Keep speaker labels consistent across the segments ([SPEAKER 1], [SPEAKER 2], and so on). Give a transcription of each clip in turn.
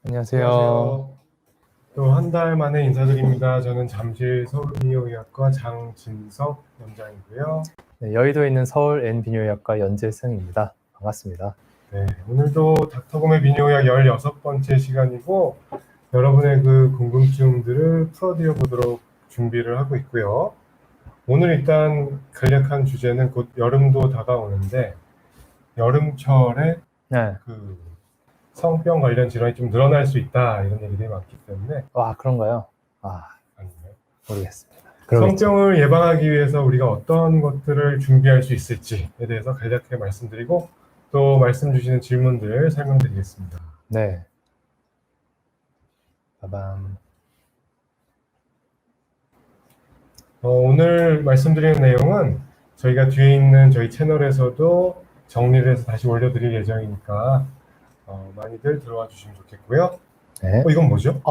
[SPEAKER 1] 안녕하세요.
[SPEAKER 2] 또 한 달 만에 인사드립니다. 저는 잠실 서울비뇨의학과 장진석 원장이고요.
[SPEAKER 1] 네, 여의도에 있는 서울 N비뇨의학과 연재승입니다. 반갑습니다.
[SPEAKER 2] 네, 오늘도 닥터곰의 비뇨의학 16번째 시간이고 여러분의 그 궁금증들을 풀어드려 보도록 준비를 하고 있고요. 오늘 일단 간략한 주제는 곧 여름도 다가오는데 여름철에
[SPEAKER 1] 네.
[SPEAKER 2] 그 성병 관련 질환이 좀 늘어날 수 있다 이런 얘기들이 많기 때문에
[SPEAKER 1] 와, 그런가요?
[SPEAKER 2] 아닌가요?
[SPEAKER 1] 모르겠습니다. 그러겠죠.
[SPEAKER 2] 성병을 예방하기 위해서 우리가 어떤 것들을 준비할 수 있을지에 대해서 간략하게 말씀드리고 또 말씀 주시는 질문들 설명드리겠습니다.
[SPEAKER 1] 네. 빠밤.
[SPEAKER 2] 오늘 말씀드리는 내용은 저희가 뒤에 있는 저희 채널에서도 정리를 해서 다시 올려드릴 예정이니까 많이들 들어와 주시면 좋겠고요.
[SPEAKER 1] 네.
[SPEAKER 2] 이건 뭐죠?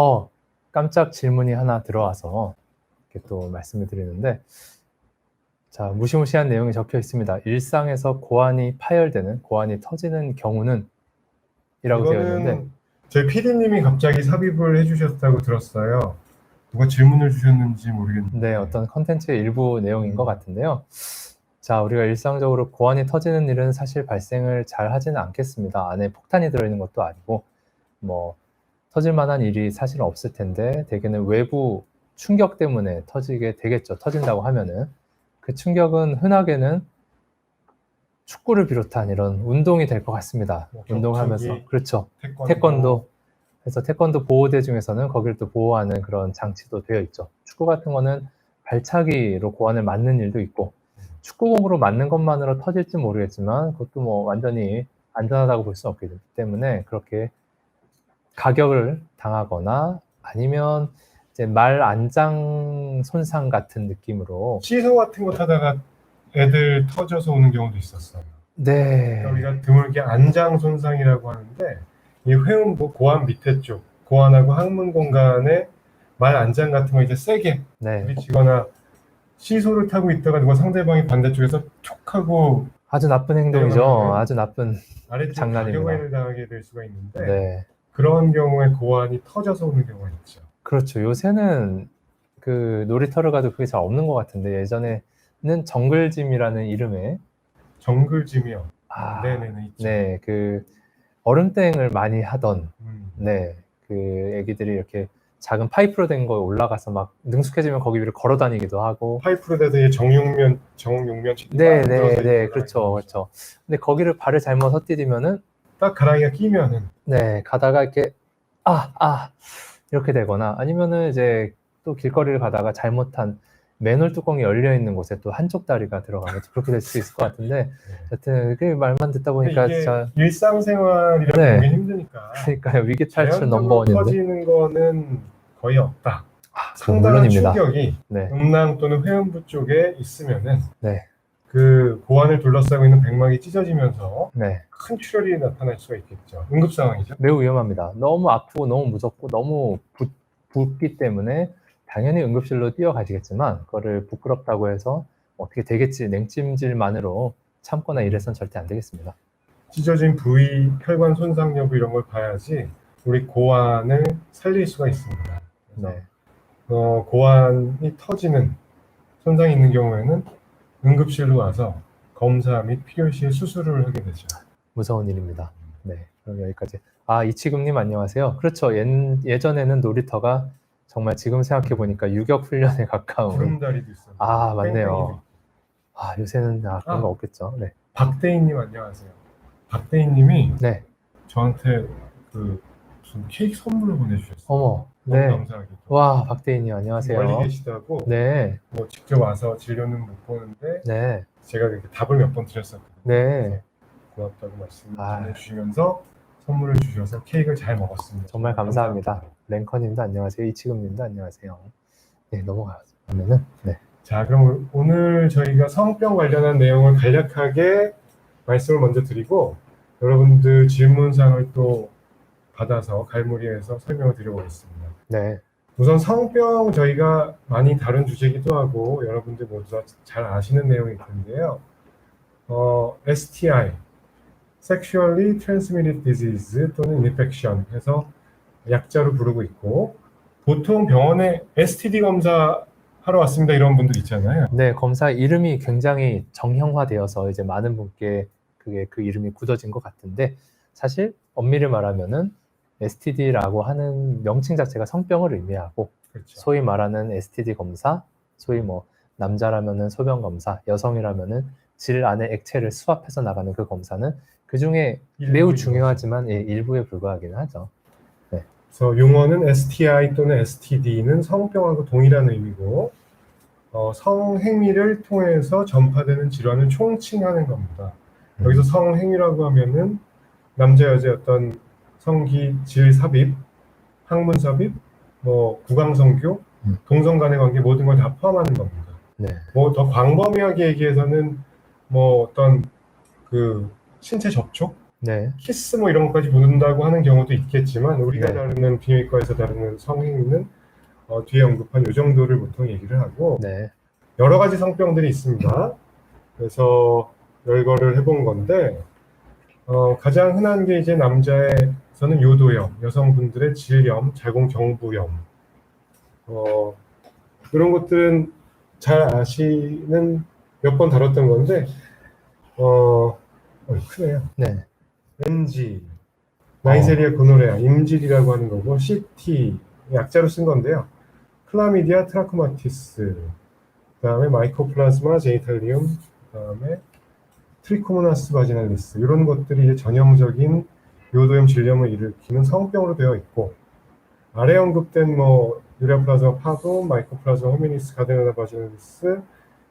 [SPEAKER 1] 깜짝 질문이 하나 들어와서 이렇게 또 말씀을 드리는데, 자, 무시무시한 내용이 적혀 있습니다. 일상에서 고환이 파열되는, 고환이 터지는 경우는? 이라고 되어 있는데,
[SPEAKER 2] 저희 PD님이 갑자기 삽입을 해주셨다고 들었어요. 누가 질문을 주셨는지 모르겠는데.
[SPEAKER 1] 네, 어떤 컨텐츠의 일부 내용인 것 같은데요. 자, 우리가 일상적으로 고환이 터지는 일은 사실 발생을 잘 하지는 않겠습니다. 안에 폭탄이 들어있는 것도 아니고, 터질 만한 일이 사실은 없을 텐데, 대개는 외부 충격 때문에 터지게 되겠죠. 터진다고 하면은. 그 충격은 흔하게는 축구를 비롯한 이런 운동이 될 것 같습니다. 운동하면서. 그렇죠. 태권도. 그래서 태권도 보호대 중에서는 거기를 또 보호하는 그런 장치도 되어 있죠. 축구 같은 거는 발차기로 고환을 맞는 일도 있고, 축구공으로 맞는 것만으로 터질지 모르겠지만 그것도 완전히 안전하다고 볼 수 없기 때문에 그렇게 가격을 당하거나 아니면 이제 말 안장 손상 같은 느낌으로
[SPEAKER 2] 시소 같은 거 타다가 애들 터져서 오는 경우도 있었어요.
[SPEAKER 1] 네.
[SPEAKER 2] 그러니까 우리가 드물게 안장 손상이라고 하는데 이 회음 고환 밑에 쪽 고환하고 항문 공간에 말 안장 같은 거 이제 세게 부딪히거나 시소를 타고 있다가 누가 상대방이 반대쪽에서 툭 하고
[SPEAKER 1] 아주 나쁜 행동이죠. 아주 나쁜 장난입니다.
[SPEAKER 2] 가격을 당하게 될 수가 있는데
[SPEAKER 1] 네.
[SPEAKER 2] 그런 경우에 고환이 터져서 오는 경우가 있죠.
[SPEAKER 1] 그렇죠. 요새는 그 놀이터를 가도 그게 잘 없는 것 같은데 예전에는 정글짐이라는 이름의
[SPEAKER 2] 정글짐이요. 네네네 있죠.
[SPEAKER 1] 네, 그 얼음땡을 많이 하던 네, 그 애기들이 이렇게 작은 파이프로 된 거에 올라가서 막 능숙해지면 거기 위를 걸어 다니기도 하고
[SPEAKER 2] 파이프로 돼서 정육면
[SPEAKER 1] 네, 그렇죠. 근데 거기를 발을 잘못 헛디디면은
[SPEAKER 2] 딱 가랑이가 끼면은
[SPEAKER 1] 네, 가다가 이렇게 이렇게 되거나 아니면은 이제 또 길거리를 가다가 잘못한 맨홀 뚜껑이 열려 있는 곳에 또 한쪽 다리가 들어가면 그렇게 될 수 있을 것 같은데 하여튼 그 말만 듣다 보니까
[SPEAKER 2] 이게
[SPEAKER 1] 진짜
[SPEAKER 2] 일상생활이라 보기 힘드니까
[SPEAKER 1] 그러니까요. 위기 탈출 넘버원인데
[SPEAKER 2] 터지는 거는 거의 없다. 상당한
[SPEAKER 1] 물론입니다.
[SPEAKER 2] 충격이
[SPEAKER 1] 네.
[SPEAKER 2] 음낭 또는 회음부 쪽에 있으면은
[SPEAKER 1] 네.
[SPEAKER 2] 그 고환을 둘러싸고 있는 백막이 찢어지면서
[SPEAKER 1] 네.
[SPEAKER 2] 큰 출혈이 나타날 수가 있겠죠. 응급 상황이죠.
[SPEAKER 1] 매우 위험합니다. 너무 아프고 너무 무섭고 너무 붓기 때문에 당연히 응급실로 뛰어가시겠지만 그거를 부끄럽다고 해서 어떻게 되겠지 냉찜질만으로 참거나 이래선 절대 안 되겠습니다.
[SPEAKER 2] 찢어진 부위, 혈관 손상 여부 이런 걸 봐야지 우리 고환을 살릴 수가 있습니다.
[SPEAKER 1] 네.
[SPEAKER 2] 고환이 터지는 손상이 있는 경우에는 응급실로 와서 검사 및 필요시에 수술을 하게 되죠. 무서운
[SPEAKER 1] 일입니다. 네, 그럼 여기까지. 이치금님 안녕하세요. 그렇죠. 예전에는 놀이터가 정말 지금 생각해 보니까 유격 훈련에 가까운.
[SPEAKER 2] 구름다리도 있어요.
[SPEAKER 1] 맞네요. 요새는 그런 거 없겠죠. 네.
[SPEAKER 2] 박대희님 안녕하세요. 박대희님이
[SPEAKER 1] 네.
[SPEAKER 2] 저한테 무슨 케이크 선물로 보내주셨어요.
[SPEAKER 1] 어머,
[SPEAKER 2] 너무 감사하게도.
[SPEAKER 1] 와, 박대희님 안녕하세요.
[SPEAKER 2] 멀리 계시다고.
[SPEAKER 1] 네.
[SPEAKER 2] 직접 와서 진료는 못 보는데.
[SPEAKER 1] 네.
[SPEAKER 2] 제가 이렇게 답을 몇 번 드렸었거든요.
[SPEAKER 1] 네.
[SPEAKER 2] 고맙다고 말씀 전해주시면서 선물을 주셔서 케이크를 잘 먹었습니다.
[SPEAKER 1] 정말 감사합니다. 랭커님도 안녕하세요. 이치금님도 안녕하세요. 네, 넘어가면은. 네.
[SPEAKER 2] 자, 그럼 오늘 저희가 성병 관련한 내용을 간략하게 말씀을 먼저 드리고 여러분들 질문사항을 또 받아서 갈무리해서 설명을 드려보겠습니다.
[SPEAKER 1] 네.
[SPEAKER 2] 우선 성병 저희가 많이 다룬 주제이기도 하고 여러분들 모두 다 잘 아시는 내용일 텐데요. STI, Sexually Transmitted Disease 또는 Infection 해서 약자로 부르고 있고, 보통 병원에 STD 검사 하러 왔습니다 이런 분들 있잖아요.
[SPEAKER 1] 네, 검사 이름이 굉장히 정형화되어서 이제 많은 분께 그 이름이 굳어진 것 같은데, 사실 엄밀히 말하면은 STD라고 하는 명칭 자체가 성병을 의미하고,
[SPEAKER 2] 그렇죠.
[SPEAKER 1] 소위 말하는 STD 검사, 소위 뭐 남자라면은 소변 검사, 여성이라면은 질 안에 액체를 수압해서 나가는 그 검사는 그 중에 매우
[SPEAKER 2] 일부이죠.
[SPEAKER 1] 중요하지만 일부에 불과하긴 하죠.
[SPEAKER 2] 그래서 용어는 STI 또는 STD는 성병하고 동일한 의미고, 성행위를 통해서 전파되는 질환을 총칭하는 겁니다. 여기서 성행위라고 하면은 남자 여자 어떤 성기 질 삽입, 항문 삽입, 뭐 구강성교, 동성 간의 관계 모든 걸 다 포함하는 겁니다.
[SPEAKER 1] 네.
[SPEAKER 2] 뭐 더 광범위하게 얘기해서는 뭐 어떤 그 신체 접촉,
[SPEAKER 1] 네.
[SPEAKER 2] 키스 뭐 이런 것까지 보는다고 하는 경우도 있겠지만, 우리가
[SPEAKER 1] 네.
[SPEAKER 2] 다루는 비뇨기과에서 다루는 성행위는 뒤에 언급한 이 정도를 보통 얘기를 하고,
[SPEAKER 1] 네.
[SPEAKER 2] 여러 가지 성병들이 있습니다. 그래서 열거를 해본 건데, 가장 흔한 게 이제 남자에서는 요도염, 여성분들의 질염, 자궁경부염, 이런 것들은 잘 아시는 몇 번 다뤘던 건데, 크네요.
[SPEAKER 1] 네.
[SPEAKER 2] NG, 나이세리아 고노레아, 임질이라고 하는 거고, CT, 약자로 쓴 건데요. 클라미디아 트라코마티스, 그 다음에 마이코플라즈마 제니탈리움, 그 다음에 트리코모나스 바지날리스, 이런 것들이 이제 전형적인 요도염 질염을 일으키는 성병으로 되어 있고, 아래 언급된 뭐 유레플라즈마 파도, 마이코플라즈마 호미니스 가데나다 바지날리스,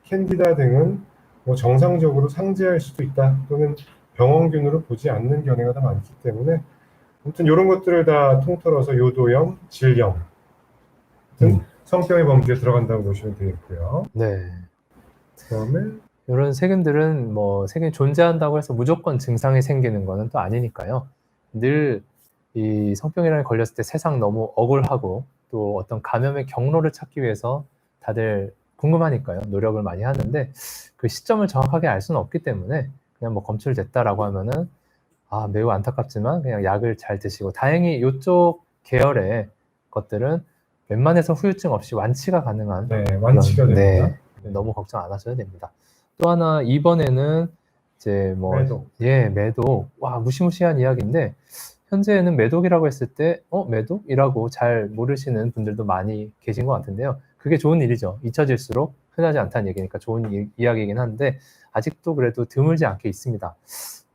[SPEAKER 2] 캔디다 등은 뭐 정상적으로 상재할 수도 있다, 또는 병원균으로 보지 않는 견해가 더 많기 때문에, 아무튼 이런 것들을 다 통틀어서 요도염, 질염 등 성병의 범주에 들어간다고 보시면 되겠고요.
[SPEAKER 1] 네.
[SPEAKER 2] 그다음에
[SPEAKER 1] 이런 세균들은 뭐 세균이 존재한다고 해서 무조건 증상이 생기는 거는 또 아니니까요. 늘 이 성병이라는 걸렸을 때 세상 너무 억울하고, 또 어떤 감염의 경로를 찾기 위해서 다들 궁금하니까요. 노력을 많이 하는데, 그 시점을 정확하게 알 수는 없기 때문에 그냥 뭐 검출됐다라고 하면은 매우 안타깝지만 그냥 약을 잘 드시고, 다행히 이쪽 계열의 것들은 웬만해서 후유증 없이 완치가 가능한,
[SPEAKER 2] 완치가
[SPEAKER 1] 그런,
[SPEAKER 2] 됩니다.
[SPEAKER 1] 너무 걱정 안 하셔도 됩니다. 또 하나, 이번에는 이제 뭐
[SPEAKER 2] 매독.
[SPEAKER 1] 매독. 와, 무시무시한 이야기인데, 현재는 매독이라고 했을 때 매독이라고 잘 모르시는 분들도 많이 계신 것 같은데요. 그게 좋은 일이죠. 잊혀질수록 흔하지 않다는 얘기니까 좋은 이야기이긴 한데, 아직도 그래도 드물지 않게 있습니다.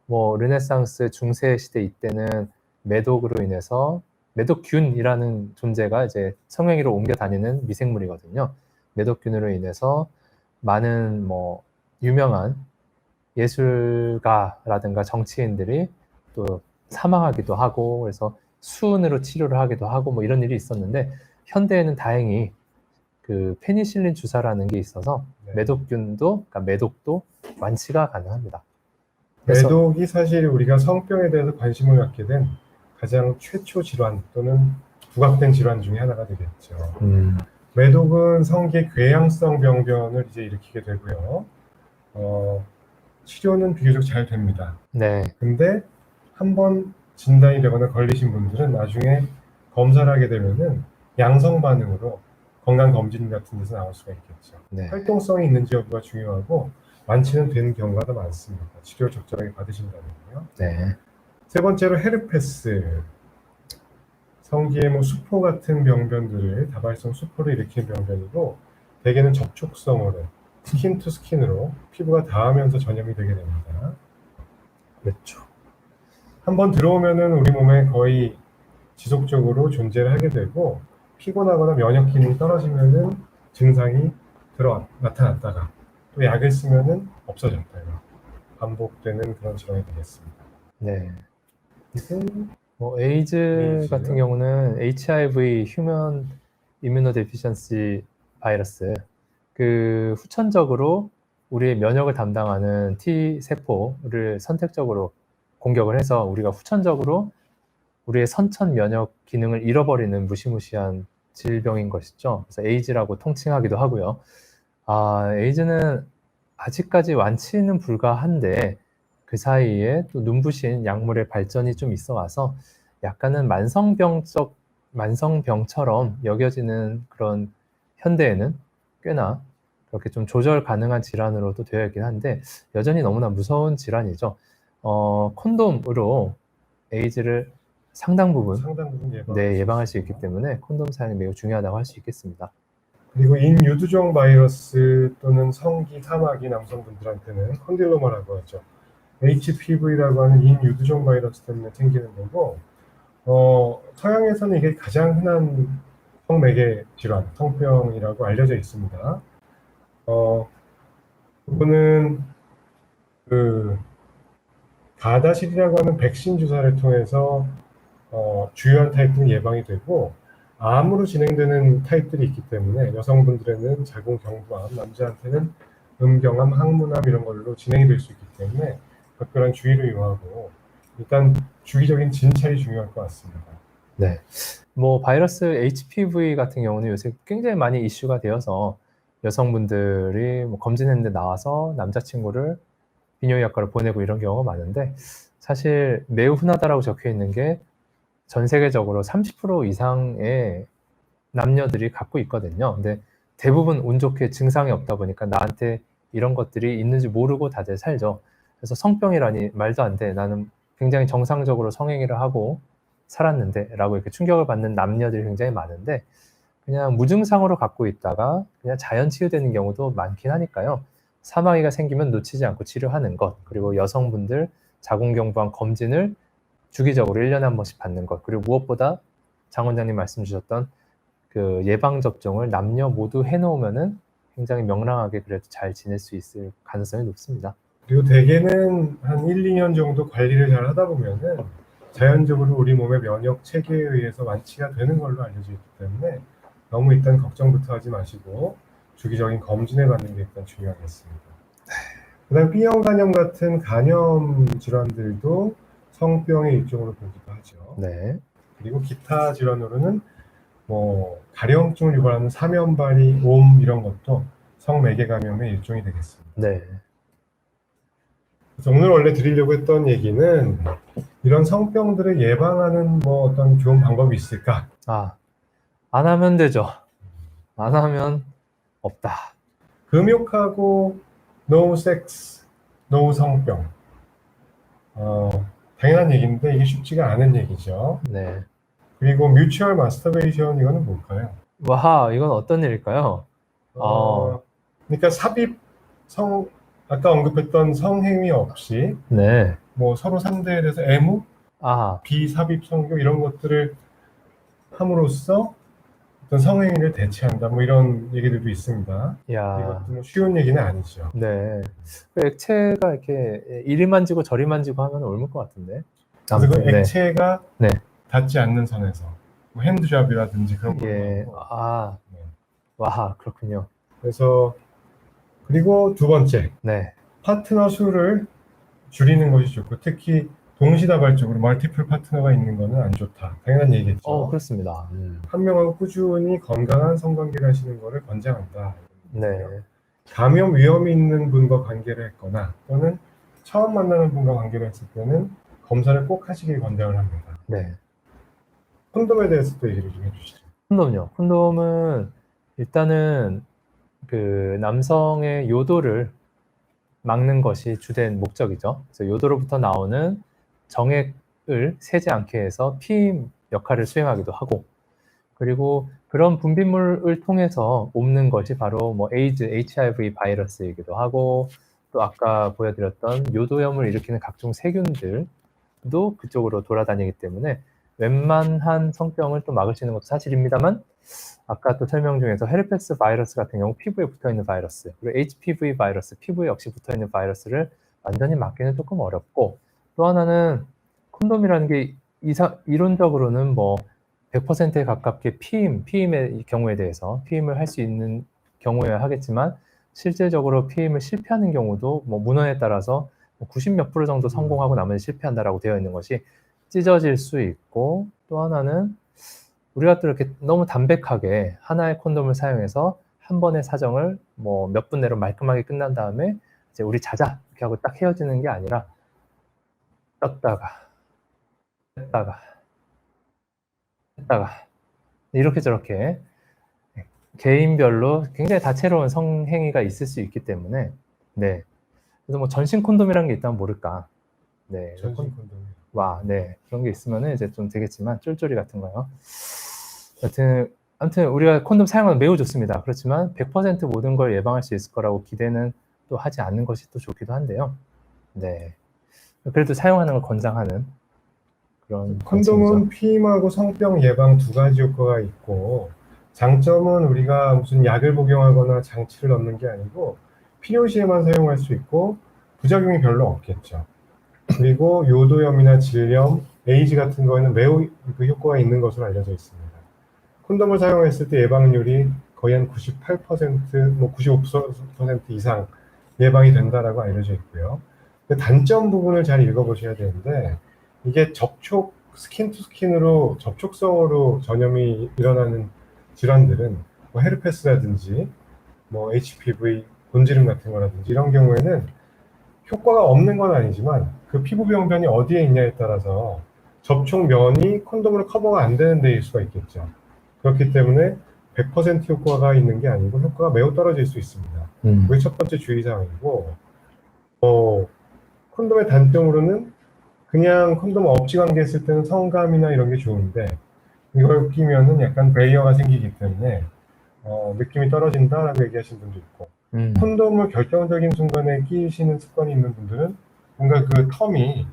[SPEAKER 1] 뭐 르네상스 중세 시대 이때는 매독으로 인해서, 매독균이라는 존재가 이제 성행위로 옮겨 다니는 미생물이거든요. 매독균으로 인해서 많은 뭐 유명한 예술가라든가 정치인들이 또 사망하기도 하고, 그래서 수은으로 치료를 하기도 하고 뭐 이런 일이 있었는데, 현대에는 다행히 그 페니실린 주사라는 게 있어서 매독균도, 그러니까 매독도 완치가 가능합니다.
[SPEAKER 2] 매독이 사실 우리가 성병에 대해서 관심을 갖게 된 가장 최초 질환 또는 부각된 질환 중에 하나가 되겠죠. 매독은 성기의 궤양성 병변을 이제 일으키게 되고요. 치료는 비교적 잘 됩니다.
[SPEAKER 1] 네.
[SPEAKER 2] 근데 한번 진단이 되거나 걸리신 분들은 나중에 검사를 하게 되면은 양성 반응으로 건강검진 같은 데서 나올 수가 있겠죠.
[SPEAKER 1] 네.
[SPEAKER 2] 활동성이 있는지 여부가 중요하고, 완치는 되는 경우가 더 많습니다. 치료를 적절하게 받으신다면요.
[SPEAKER 1] 네.
[SPEAKER 2] 세 번째로 헤르페스. 성기의 뭐 수포 같은 병변들을, 다발성 수포를 일으키는 병변이고, 대개는 접촉성으로, 스킨 투 스킨으로 피부가 닿으면서 전염이 되게 됩니다.
[SPEAKER 1] 그렇죠.
[SPEAKER 2] 한번 들어오면은 우리 몸에 거의 지속적으로 존재를 하게 되고, 피곤하거나 면역 기능이 떨어지면은 증상이 나타났다가 또 약을 쓰면은 없어졌다가 반복되는 그런 질환이 되겠습니다.
[SPEAKER 1] 네. 뭐 에이즈 같은 경우는 HIV, 휴먼 이뮤노데피션시 바이러스, 그 후천적으로 우리의 면역을 담당하는 T 세포를 선택적으로 공격을 해서 우리가 후천적으로 우리의 선천 면역 기능을 잃어버리는 무시무시한 질병인 것이죠. 그래서 에이즈라고 통칭하기도 하고요. 에이즈는 아직까지 완치는 불가한데 그 사이에 또 눈부신 약물의 발전이 좀 있어 와서 약간은 만성병처럼 여겨지는 그런 현대에는 꽤나 그렇게 좀 조절 가능한 질환으로도 되어 있긴 한데 여전히 너무나 무서운 질환이죠. 콘돔으로 에이즈를 상당 부분 예방할 수 있기 때문에 콘돔 사용이 매우 중요하다고 할 수 있겠습니다.
[SPEAKER 2] 그리고 인유두종 바이러스 또는 성기 사마귀 남성분들한테는 컨딜로마라고 하죠. HPV라고 하는 인유두종 바이러스 때문에 생기는 거고, 서양에서는 이게 가장 흔한 성매개 질환, 성병이라고 알려져 있습니다. 그거는 가다실이라고 하는 백신 주사를 통해서 주요한 타입들은 예방이 되고, 암으로 진행되는 타입들이 있기 때문에 여성분들에는 자궁경부암, 남자한테는 음경암, 항문암 이런 걸로 진행이 될 수 있기 때문에 각별한 주의를 요하고 일단 주기적인 진찰이 중요할 것 같습니다.
[SPEAKER 1] 네, 뭐 바이러스 HPV 같은 경우는 요새 굉장히 많이 이슈가 되어서 여성분들이 뭐 검진했는데 나와서 남자친구를 비뇨기과로 보내고 이런 경우가 많은데 사실 매우 흔하다라고 적혀 있는 게 전 세계적으로 30% 이상의 남녀들이 갖고 있거든요. 근데 대부분 운 좋게 증상이 없다 보니까 나한테 이런 것들이 있는지 모르고 다들 살죠. 그래서 성병이라니 말도 안 돼. 나는 굉장히 정상적으로 성행위를 하고 살았는데 라고 이렇게 충격을 받는 남녀들이 굉장히 많은데 그냥 무증상으로 갖고 있다가 그냥 자연 치유되는 경우도 많긴 하니까요. 사마귀가 생기면 놓치지 않고 치료하는 것, 그리고 여성분들 자궁경부암 검진을 주기적으로 1년에 한 번씩 받는 것, 그리고 무엇보다 장 원장님 말씀 주셨던 그 예방접종을 남녀 모두 해놓으면은 굉장히 명랑하게 그래도 잘 지낼 수 있을 가능성이 높습니다.
[SPEAKER 2] 그리고 대개는 한 1, 2년 정도 관리를 잘 하다 보면은 자연적으로 우리 몸의 면역 체계에 의해서 완치가 되는 걸로 알려져 있기 때문에 너무 일단 걱정부터 하지 마시고 주기적인 검진을 받는 게 일단 중요하겠습니다. 그다음 B형 간염 같은 간염 질환들도 성병의 일종으로 보기도 하죠.
[SPEAKER 1] 네.
[SPEAKER 2] 그리고 기타 질환으로는 뭐 가려움증을 유발하는 사면발이, 옴 이런 것도 성매개 감염의 일종이 되겠습니다.
[SPEAKER 1] 네.
[SPEAKER 2] 그래서 오늘 원래 드리려고 했던 얘기는 이런 성병들을 예방하는 뭐 어떤 좋은 방법이 있을까?
[SPEAKER 1] 안 하면 되죠. 안 하면 없다.
[SPEAKER 2] 금욕하고 no sex, no 성병. 당연한 얘기인데 이게 쉽지가 않은 얘기죠.
[SPEAKER 1] 네.
[SPEAKER 2] 그리고 뮤추얼 마스터베이션 이거는 뭘까요?
[SPEAKER 1] 와, 이건 어떤 일일까요?
[SPEAKER 2] 그러니까 아까 언급했던 성행위 없이
[SPEAKER 1] 네.
[SPEAKER 2] 뭐 서로 상대에 대해서 애무, 비삽입 성교 이런 것들을 함으로써 어떤 성행위를 대체한다 뭐 이런 얘기들도 있습니다. 이것도 뭐 쉬운 얘기는 아니죠.
[SPEAKER 1] 네. 그 액체가 이렇게 이리 만지고 저리 만지고 하면 옮을 것 같은데.
[SPEAKER 2] 그래서 그 액체가 닿지 않는 선에서 뭐 핸드잡이라든지 그런 거.
[SPEAKER 1] 와, 그렇군요.
[SPEAKER 2] 그래서 그리고 두 번째, 파트너 수를 줄이는 것이 좋고 특히 동시다발적으로 멀티플 파트너가 있는 거는 안 좋다. 당연한 얘기겠죠.
[SPEAKER 1] 그렇습니다.
[SPEAKER 2] 한 명하고 꾸준히 건강한 성관계를 하시는 것을 권장한다.
[SPEAKER 1] 네.
[SPEAKER 2] 감염 위험이 있는 분과 관계를 했거나 또는 처음 만나는 분과 관계를 했을 때는 검사를 꼭 하시길 권장을 합니다.
[SPEAKER 1] 네.
[SPEAKER 2] 콘돔에 대해서도 얘기를 좀 해주시죠.
[SPEAKER 1] 콘돔요. 콘돔은 일단은 그 남성의 요도를 막는 것이 주된 목적이죠. 그래서 요도로부터 나오는 정액을 새지 않게 해서 피임 역할을 수행하기도 하고, 그리고 그런 분비물을 통해서 옮는 것이 바로 뭐 에이즈, HIV 바이러스이기도 하고, 또 아까 보여드렸던 요도염을 일으키는 각종 세균들도 그쪽으로 돌아다니기 때문에 웬만한 성병을 또 막을 수 있는 것도 사실입니다만, 아까 또 설명 중에서 헤르페스 바이러스 같은 경우 피부에 붙어있는 바이러스, 그리고 HPV 바이러스, 피부에 역시 붙어있는 바이러스를 완전히 막기는 조금 어렵고, 또 하나는 콘돔이라는 게 이론적으로는 뭐 100%에 가깝게 피임의 경우에 대해서 피임을 할 수 있는 경우여야 하겠지만, 실제적으로 피임을 실패하는 경우도 뭐 문헌에 따라서 90몇 % 정도 성공하고 나머지 실패한다라고 되어 있는 것이 찢어질 수 있고, 또 하나는 우리가 또 이렇게 너무 담백하게 하나의 콘돔을 사용해서 한 번의 사정을 뭐 몇 분 내로 말끔하게 끝난 다음에 이제 우리 자자 이렇게 하고 딱 헤어지는 게 아니라 떴다가 뺐다가 했다가 이렇게 저렇게 개인별로 굉장히 다채로운 성행위가 있을 수 있기 때문에 네. 그래서 뭐 전신 콘돔이라는 게 있다면 모를까. 네.
[SPEAKER 2] 전신 콘돔.
[SPEAKER 1] 와, 네. 그런 게 있으면은 이제 좀 되겠지만 쫄쫄이 같은 거요. 아무튼 우리가 콘돔 사용하면 매우 좋습니다. 그렇지만 100% 모든 걸 예방할 수 있을 거라고 기대는 또 하지 않는 것이 또 좋기도 한데요. 네. 그래도 사용하는 걸 권장하는 그런
[SPEAKER 2] 콘돔은
[SPEAKER 1] 관점이죠.
[SPEAKER 2] 피임하고 성병 예방 두 가지 효과가 있고, 장점은 우리가 무슨 약을 복용하거나 장치를 넣는 게 아니고 필요시에만 사용할 수 있고 부작용이 별로 없겠죠. 그리고 요도염이나 질염, 에이즈 같은 거에는 매우 그 효과가 있는 것으로 알려져 있습니다. 콘돔을 사용했을 때 예방률이 거의 한 98%, 뭐 95% 이상 예방이 된다라고 알려져 있고요. 그 단점 부분을 잘 읽어보셔야 되는데, 이게 스킨 투 스킨으로 접촉성으로 전염이 일어나는 질환들은 뭐 헤르페스라든지 뭐 HPV, 곤지름 같은 거라든지 이런 경우에는 효과가 없는 건 아니지만 그 피부 병변이 어디에 있냐에 따라서 접촉면이 콘돔으로 커버가 안 되는 데일 수가 있겠죠. 그렇기 때문에 100% 효과가 있는 게 아니고 효과가 매우 떨어질 수 있습니다. 그게 첫 번째 주의사항이고, 콘돔의 단점으로는 그냥 콘돔 없이 관계했을 때는 성감이나 이런 게 좋은데 이걸 끼면은 약간 베리어가 생기기 때문에 느낌이 떨어진다라고 얘기하시는 분도 있고, 콘돔을 결정적인 순간에 끼시는 습관이 있는 분들은 뭔가 그 텀이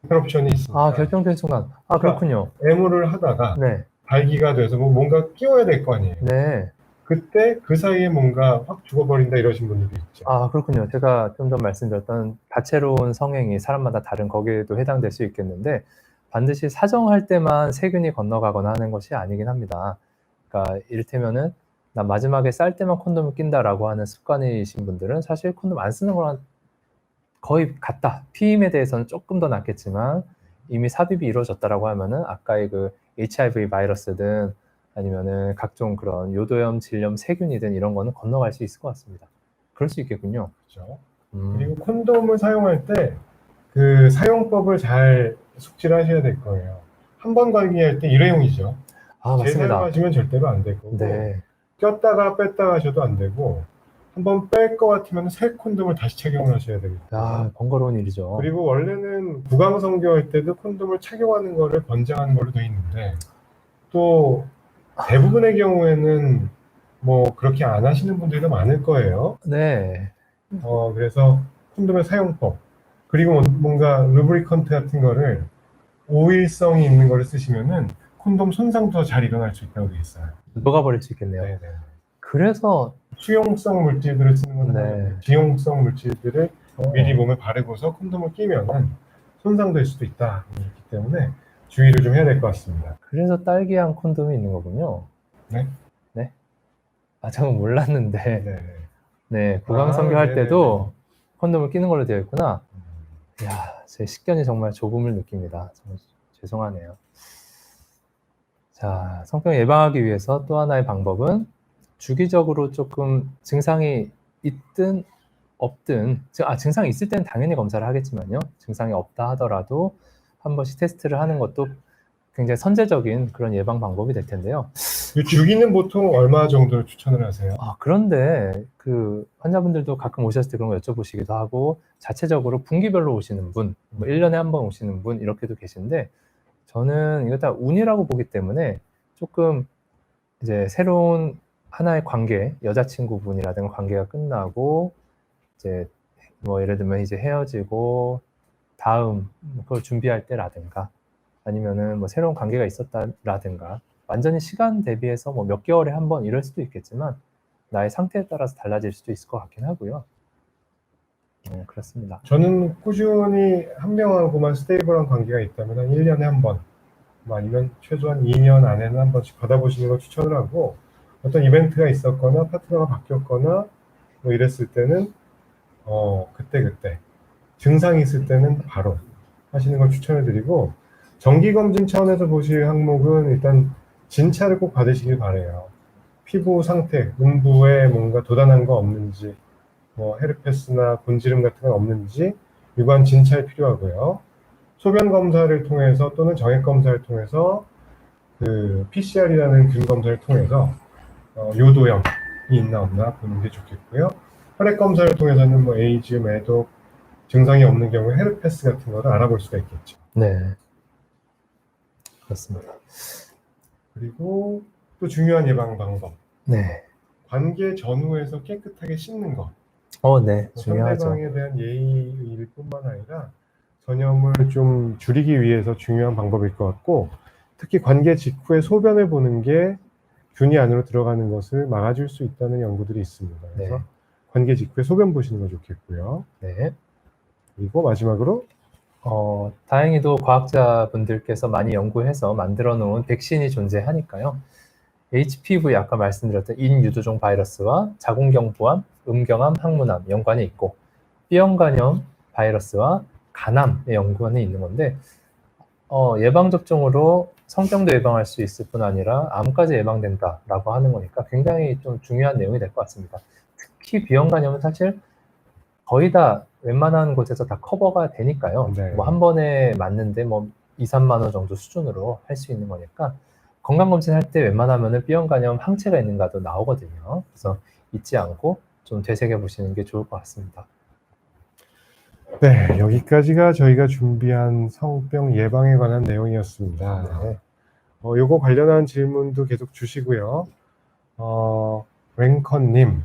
[SPEAKER 2] 인터럽션이 있으니까
[SPEAKER 1] 결정된 순간. 그렇군요.
[SPEAKER 2] 애무를 하다가
[SPEAKER 1] 네.
[SPEAKER 2] 발기가 돼서 뭔가 끼워야 될 거 아니에요.
[SPEAKER 1] 네.
[SPEAKER 2] 그때 그 사이에 뭔가 확 죽어버린다 이러신 분들도 있죠.
[SPEAKER 1] 그렇군요. 제가 좀 전 말씀드렸던 다채로운 성행위, 사람마다 다른 거기에도 해당될 수 있겠는데, 반드시 사정할 때만 세균이 건너가거나 하는 것이 아니긴 합니다. 그러니까 이를테면은 나 마지막에 쌀 때만 콘돔을 낀다라고 하는 습관이신 분들은 사실 콘돔 안 쓰는 거랑 거의 같다. 피임에 대해서는 조금 더 낫겠지만 이미 삽입이 이루어졌다라고 하면은 아까의 그 HIV 바이러스든 아니면은 각종 그런 요도염, 질염, 세균이든 이런 거는 건너갈 수 있을 것 같습니다. 그럴 수 있겠군요.
[SPEAKER 2] 그렇죠. 그리고 콘돔을 사용할 때 그 사용법을 잘 숙지를 하셔야 될 거예요. 한 번 관리할 때 일회용이죠.
[SPEAKER 1] 맞습니다.
[SPEAKER 2] 재사용하시면 절대로 안 될 거고,
[SPEAKER 1] 네.
[SPEAKER 2] 꼈다가 뺐다가 하셔도 안 되고, 한번 뺄 것 같으면 새 콘돔을 다시 착용을 하셔야 됩니다.
[SPEAKER 1] 번거로운 일이죠.
[SPEAKER 2] 그리고 원래는 구강성교할 때도 콘돔을 착용하는 거를 권장하는 걸로 되어 있는데, 또 대부분의 경우에는 뭐 그렇게 안 하시는 분들도 많을 거예요.
[SPEAKER 1] 네.
[SPEAKER 2] 그래서 콘돔의 사용법, 그리고 뭔가 루브리컨트 같은 거를 오일성이 있는 거를 쓰시면은 콘돔 손상도 잘 일어날 수 있다고 되어 있어요.
[SPEAKER 1] 녹아버릴 수 있겠네요.
[SPEAKER 2] 네네.
[SPEAKER 1] 그래서
[SPEAKER 2] 수용성 물질들을 쓰는 건
[SPEAKER 1] 네.
[SPEAKER 2] 기용성 물질들을 미리 몸에 바르고서 콘돔을 끼면은 손상될 수도 있다. 그렇기 때문에 주의를 좀 해야 될 것 같습니다.
[SPEAKER 1] 그래서 딸기향 콘돔이 있는 거군요.
[SPEAKER 2] 네?
[SPEAKER 1] 네? 저는 몰랐는데.
[SPEAKER 2] 네.
[SPEAKER 1] 네, 구강성교 할 때도
[SPEAKER 2] 네네네.
[SPEAKER 1] 콘돔을 끼는 걸로 되어 있구나. 제 식견이 정말 좁음을 느낍니다. 정말 죄송하네요. 자, 성병 예방하기 위해서 또 하나의 방법은 주기적으로 조금 증상이 있든 없든, 증상이 있을 때는 당연히 검사를 하겠지만요. 증상이 없다 하더라도 한 번씩 테스트를 하는 것도 굉장히 선제적인 그런 예방 방법이 될 텐데요.
[SPEAKER 2] 이 주기는 보통 얼마 정도를 추천을 하세요?
[SPEAKER 1] 그런데 그 환자분들도 가끔 오셨을 때 그런 거 여쭤보시기도 하고, 자체적으로 분기별로 오시는 분, 뭐 1년에 한 번 오시는 분 이렇게도 계신데, 저는 이거 다 운이라고 보기 때문에 조금 이제 새로운 하나의 관계, 여자친구분이라든가 관계가 끝나고 이제 뭐 예를 들면 이제 헤어지고 다음 그걸 준비할 때라든가 아니면은 뭐 새로운 관계가 있었다라든가, 완전히 시간 대비해서 뭐 몇 개월에 한 번 이럴 수도 있겠지만 나의 상태에 따라서 달라질 수도 있을 것 같긴 하고요. 그렇습니다.
[SPEAKER 2] 저는 꾸준히 한 명하고만 스테이블한 관계가 있다면 한 1년에 한 번, 아니면 최소한 2년 안에는 한 번씩 받아보시는 걸 추천을 하고, 어떤 이벤트가 있었거나 파트너가 바뀌었거나 뭐 이랬을 때는 그때 증상이 있을 때는 바로 하시는 걸 추천해 드리고, 정기검진 차원에서 보실 항목은 일단 진찰을 꼭 받으시길 바래요. 피부 상태, 음부에 뭔가 도단한 거 없는지, 뭐 헤르페스나 곤지름 같은 건 없는지 유관 진찰 필요하고요. 소변 검사를 통해서 또는 정액 검사를 통해서 그 PCR이라는 균 검사를 통해서 요도염이 있나 없나 보는 게 좋겠고요. 혈액 검사를 통해서는 뭐 에이즈, 매독 증상이 없는 경우에 헤르페스 같은 거를 알아볼 수가 있겠죠.
[SPEAKER 1] 네. 그렇습니다.
[SPEAKER 2] 그리고 또 중요한 예방 방법.
[SPEAKER 1] 네.
[SPEAKER 2] 관계 전후에서 깨끗하게 씻는 것.
[SPEAKER 1] 네. 중요하죠.
[SPEAKER 2] 상대방에 대한 예의일 뿐만 아니라 전염을 좀 줄이기 위해서 중요한 방법일 것 같고, 특히 관계 직후에 소변을 보는 게 균이 안으로 들어가는 것을 막아줄 수 있다는 연구들이 있습니다. 그래서
[SPEAKER 1] 네.
[SPEAKER 2] 관계 직후에 소변 보시는 거 좋겠고요.
[SPEAKER 1] 네.
[SPEAKER 2] 그리고 마지막으로
[SPEAKER 1] 다행히도 과학자분들께서 많이 연구해서 만들어 놓은 백신이 존재하니까요. HPV 아까 말씀드렸던 인유두종 바이러스와 자궁경부암, 음경암, 항문암 연관이 있고, B형 간염 바이러스와 간암의 연관이 있는 건데, 예방접종으로 성병도 예방할 수 있을 뿐 아니라 암까지 예방된다라고 하는 거니까 굉장히 좀 중요한 내용이 될 것 같습니다. 특히 B형 간염은 사실 거의 다 웬만한 곳에서 다 커버가 되니까요.
[SPEAKER 2] 네.
[SPEAKER 1] 뭐 한 번에 맞는데 뭐 2, 3만 원 정도 수준으로 할 수 있는 거니까 건강검진 할 때 웬만하면은 B형 간염 항체가 있는가도 나오거든요. 그래서 잊지 않고 좀 되새겨 보시는 게 좋을 것 같습니다.
[SPEAKER 2] 네, 여기까지가 저희가 준비한 성병 예방에 관한 내용이었습니다.
[SPEAKER 1] 네.
[SPEAKER 2] 요거 관련한 질문도 계속 주시고요. 랭컨님,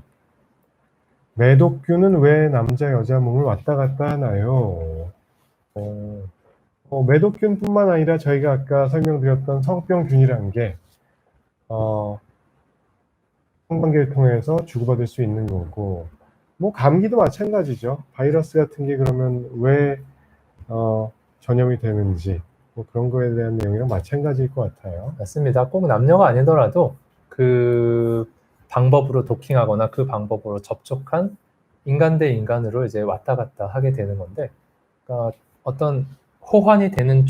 [SPEAKER 2] 매독균은 왜 남자 여자 몸을 왔다 갔다 하나요? 매독균뿐만 아니라 저희가 아까 설명드렸던 성병균이라는 게 성관계를 통해서 주고받을 수 있는 거고, 뭐 감기도 마찬가지죠. 바이러스 같은 게 그러면 왜 전염이 되는지 뭐 그런 거에 대한 내용이랑 마찬가지일 것 같아요.
[SPEAKER 1] 맞습니다. 꼭 남녀가 아니더라도 그 방법으로 도킹하거나 그 방법으로 접촉한 인간 대 인간으로 이제 왔다 갔다 하게 되는 건데, 그러니까 어떤 호환이 되는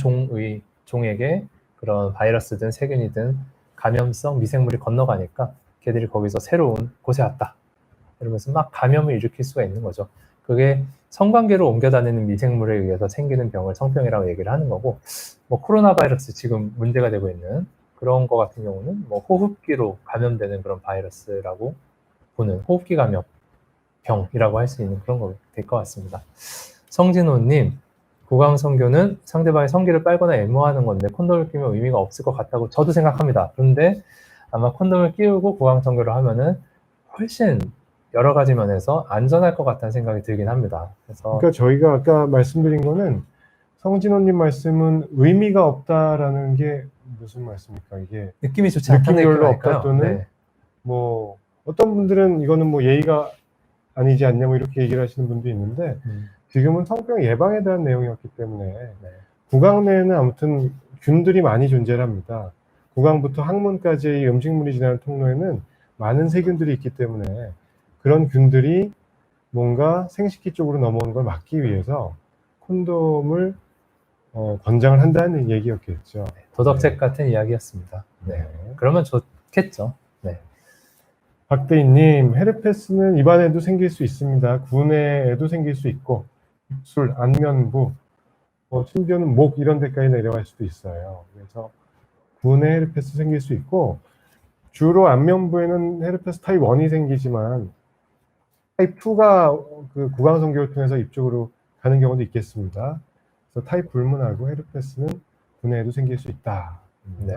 [SPEAKER 1] 종에게 그런 바이러스든 세균이든 감염성 미생물이 건너가니까 걔들이 거기서 새로운 곳에 왔다 이러면서 막 감염을 일으킬 수가 있는 거죠. 그게 성관계로 옮겨 다니는 미생물에 의해서 생기는 병을 성병이라고 얘기를 하는 거고, 뭐 코로나 바이러스 지금 문제가 되고 있는 그런 거 같은 경우는 뭐 호흡기로 감염되는 그런 바이러스라고 보는 호흡기 감염 병이라고 할 수 있는 그런 거 될 것 같습니다. 성진호님, 구강성교는 상대방의 성기를 빨거나 애무하는 건데 콘돔을 끼면 의미가 없을 것 같다고 저도 생각합니다. 그런데 아마 콘돔을 끼우고 구강성교를 하면은 훨씬 여러 가지 면에서 안전할 것 같다는 생각이 들긴 합니다. 그래서
[SPEAKER 2] 그러니까 저희가 아까 말씀드린 거는, 성진호님 말씀은 의미가 없다라는 게 무슨 말씀입니까? 이게
[SPEAKER 1] 느낌이 좋지
[SPEAKER 2] 느낌이
[SPEAKER 1] 않다는
[SPEAKER 2] 별로
[SPEAKER 1] 얘기가
[SPEAKER 2] 없다 또는
[SPEAKER 1] 네.
[SPEAKER 2] 뭐 어떤 분들은 이거는 뭐 예의가 아니지 않냐 뭐 이렇게 얘기를 하시는 분도 있는데, 지금은 성병 예방에 대한 내용이었기 때문에 구강 내에는 아무튼 균들이 많이 존재합니다. 구강부터 항문까지의 음식물이 지나는 통로에는 많은 세균들이 있기 때문에 그런 균들이 뭔가 생식기 쪽으로 넘어오는 걸 막기 위해서 콘돔을 권장을 한다는 얘기였겠죠.
[SPEAKER 1] 도덕책 같은 이야기였습니다. 네. 그러면 좋겠죠. 네.
[SPEAKER 2] 박대희님, 헤르페스는 입안에도 생길 수 있습니다. 구내에도 생길 수 있고, 입술, 안면부, 심지어는 목 이런 데까지 내려갈 수도 있어요. 그래서 구내 헤르페스 생길 수 있고, 주로 안면부에는 헤르페스 타입 1이 생기지만 타입 2가 그 구강성교를 통해서 입 쪽으로 가는 경우도 있겠습니다. 그래서 타입 불문하고 헤르페스는 구내에도 생길 수 있다.
[SPEAKER 1] 네.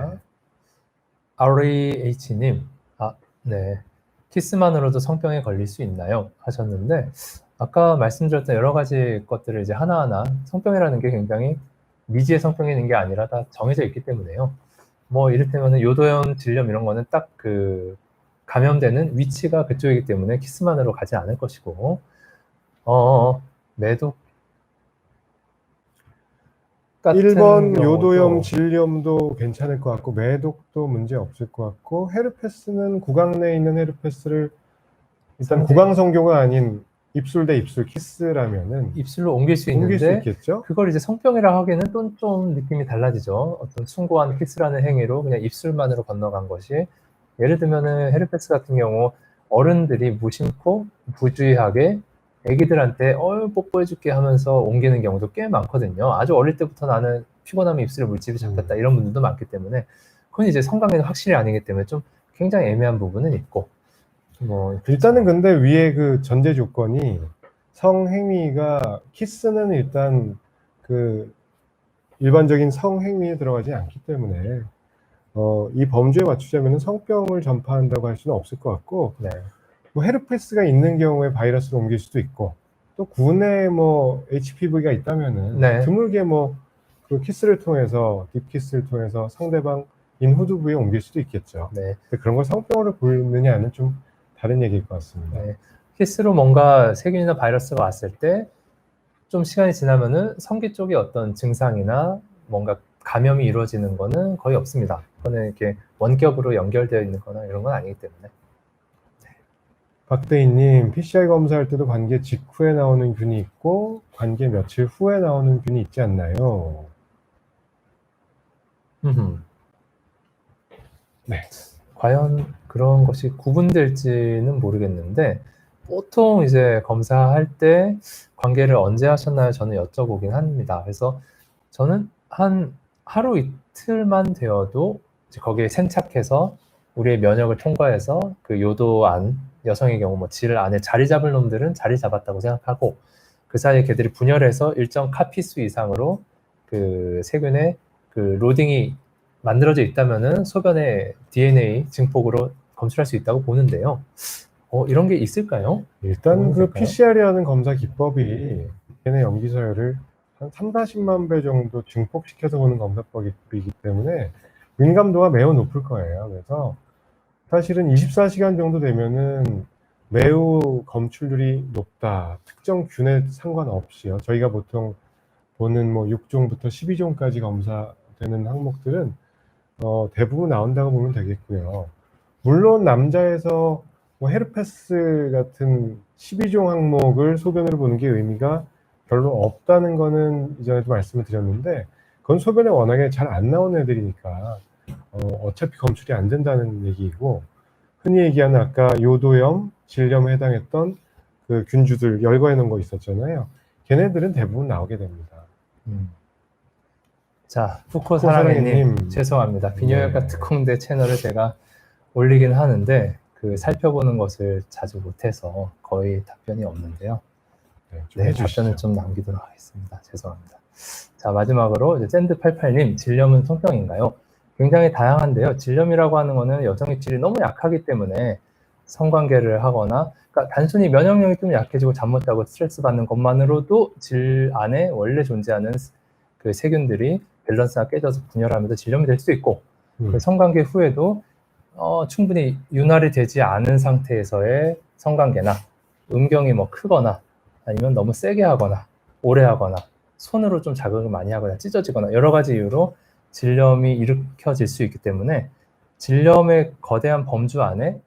[SPEAKER 1] REH님, 네. 키스만으로도 성병에 걸릴 수 있나요? 하셨는데, 아까 말씀드렸던 여러 가지 것들을 이제 하나하나, 성병이라는 게 굉장히 미지의 성병이 있는 게 아니라 다 정해져 있기 때문에요. 뭐 이를테면 요도염, 질염 이런 거는 딱 그 감염되는 위치가 그쪽이기 때문에 키스만으로 가지 않을 것이고, 매독 같은
[SPEAKER 2] 1번
[SPEAKER 1] 경우도
[SPEAKER 2] 요도염, 질염도 괜찮을 것 같고 매독도 문제 없을 것 같고, 헤르페스는 구강 내에 있는 헤르페스를 일단 구강성교가 아닌 입술 대 입술 키스라면은
[SPEAKER 1] 입술로 옮길 수
[SPEAKER 2] 옮길 수
[SPEAKER 1] 있는데
[SPEAKER 2] 있겠죠?
[SPEAKER 1] 그걸 이제 성병이라 하기에는 또 좀 느낌이 달라지죠. 어떤 숭고한 키스라는 행위로 그냥 입술만으로 건너간 것이 예를 들면은 헤르페스 같은 경우 어른들이 무심코 부주의하게 애기들한테 뽀뽀해줄게 하면서 옮기는 경우도 꽤 많거든요. 아주 어릴 때부터 나는 피곤하면 입술에 물집이 잡혔다 이런 분들도 많기 때문에 그건 이제 성관계는 확실히 아니기 때문에 좀 굉장히 애매한 부분은 있고 뭐
[SPEAKER 2] 일단은 근데 위에 그 전제 조건이 성행위가 키스는 일단 그 일반적인 성행위에 들어가지 않기 때문에 이 범주에 맞추자면 성병을 전파한다고 할 수는 없을 것 같고
[SPEAKER 1] 네.
[SPEAKER 2] 뭐 헤르페스가 있는 경우에 바이러스를 옮길 수도 있고 또 구내 뭐 HPV가 있다면은
[SPEAKER 1] 네.
[SPEAKER 2] 드물게 뭐 그 키스를 통해서 딥키스를 통해서 상대방 인후두 부위에 옮길 수도 있겠죠.
[SPEAKER 1] 네.
[SPEAKER 2] 근데 그런 걸 성병으로 보느냐는 좀 다른 얘기일 것 같습니다.
[SPEAKER 1] 네. 키스로 뭔가 세균이나 바이러스가 왔을 때 좀 시간이 지나면은 성기 쪽에 어떤 증상이나 뭔가 감염이 이루어지는 거는 거의 없습니다. 그거는 이렇게 원격으로 연결되어 있는 거나 이런 건 아니기 때문에.
[SPEAKER 2] 박대희님, PCR 검사할 때도 관계 직후에 나오는 균이 있고 관계 며칠 후에 나오는 균이 있지 않나요? 네.
[SPEAKER 1] 과연 그런 것이 구분될지는 모르겠는데 보통 이제 검사할 때 관계를 언제 하셨나요? 저는 여쭤보긴 합니다. 그래서 저는 한 하루 이틀만 되어도 이제 거기에 생착해서 우리의 면역을 통과해서 그 요도 안 여성의 경우 뭐 질 안에 자리 잡을 놈들은 자리 잡았다고 생각하고 그 사이에 걔들이 분열해서 일정 카피수 이상으로 그 세균의 그 로딩이 만들어져 있다면은 소변의 DNA 증폭으로 검출할 수 있다고 보는데요. 이런 게 있을까요?
[SPEAKER 2] 일단 그
[SPEAKER 1] 될까요?
[SPEAKER 2] PCR이라는 검사 기법이 걔네 염기서열을 한 3-40만 배 정도 증폭시켜서 보는 검사법이기 때문에 민감도가 매우 높을 거예요. 그래서 사실은 24시간 정도 되면은 매우 검출률이 높다. 특정 균에 상관없이요. 저희가 보통 보는 뭐 6종부터 12종까지 검사되는 항목들은 대부분 나온다고 보면 되겠고요. 물론 남자에서 뭐 헤르페스 같은 12종 항목을 소변으로 보는 게 의미가 별로 없다는 거는 이전에도 말씀을 드렸는데 그건 소변에 워낙에 잘 안 나오는 애들이니까 어차피 검출이 안 된다는 얘기이고 흔히 얘기하는 아까 요도염, 질염에 해당했던 그 균주들 열거해 놓은 거 있었잖아요. 걔네들은 대부분 나오게 됩니다.
[SPEAKER 1] 자, 푸코 사랑해님
[SPEAKER 2] 사랑해님.
[SPEAKER 1] 죄송합니다. 비뇨기과
[SPEAKER 2] 네.
[SPEAKER 1] 특공대 채널을 제가 올리긴 하는데 그 살펴보는 것을 자주 못해서 거의 답변이 없는데요. 네, 답변을 좀 남기도록 하겠습니다. 죄송합니다. 자, 마지막으로 이제 샌드88님 질염은 성병인가요? 굉장히 다양한데요. 질염이라고 하는 거는 여성의 질이 너무 약하기 때문에 성관계를 하거나 그러니까 단순히 면역력이 좀 약해지고 잠 못 자고 스트레스 받는 것만으로도 질 안에 원래 존재하는 그 세균들이 밸런스가 깨져서 분열하면서 질염이 될 수도 있고 그 성관계 후에도 충분히 윤활이 되지 않은 상태에서의 성관계나 음경이 뭐 크거나 아니면 너무 세게 하거나 오래 하거나 손으로 좀 자극을 많이 하거나 찢어지거나 여러 가지 이유로 질염이 일으켜질 수 있기 때문에 질염의 거대한 범주 안에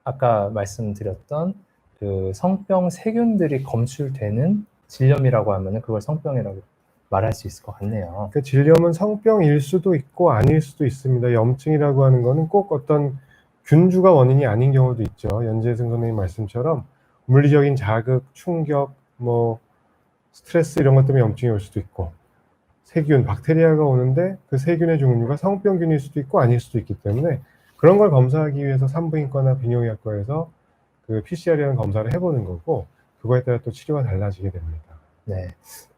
[SPEAKER 1] 아까 말씀드렸던 그 성병 세균들이 검출되는 질염이라고 하면 그걸 성병이라고 말할 수 있을 것 같네요.
[SPEAKER 2] 그 질염은 성병일 수도 있고 아닐 수도 있습니다. 염증이라고 하는 거는 꼭 어떤 균주가 원인이 아닌 경우도 있죠. 연재승 선생님 말씀처럼 물리적인 자극, 충격, 뭐 스트레스 이런 것 때문에 염증이 올 수도 있고 세균, 박테리아가 오는데 그 세균의 종류가 성병균일 수도 있고 아닐 수도 있기 때문에 그런 걸 검사하기 위해서 산부인과나 비뇨기과에서 그 PCR이라는 검사를 해보는 거고 그거에 따라 또 치료가 달라지게 됩니다.
[SPEAKER 1] 네.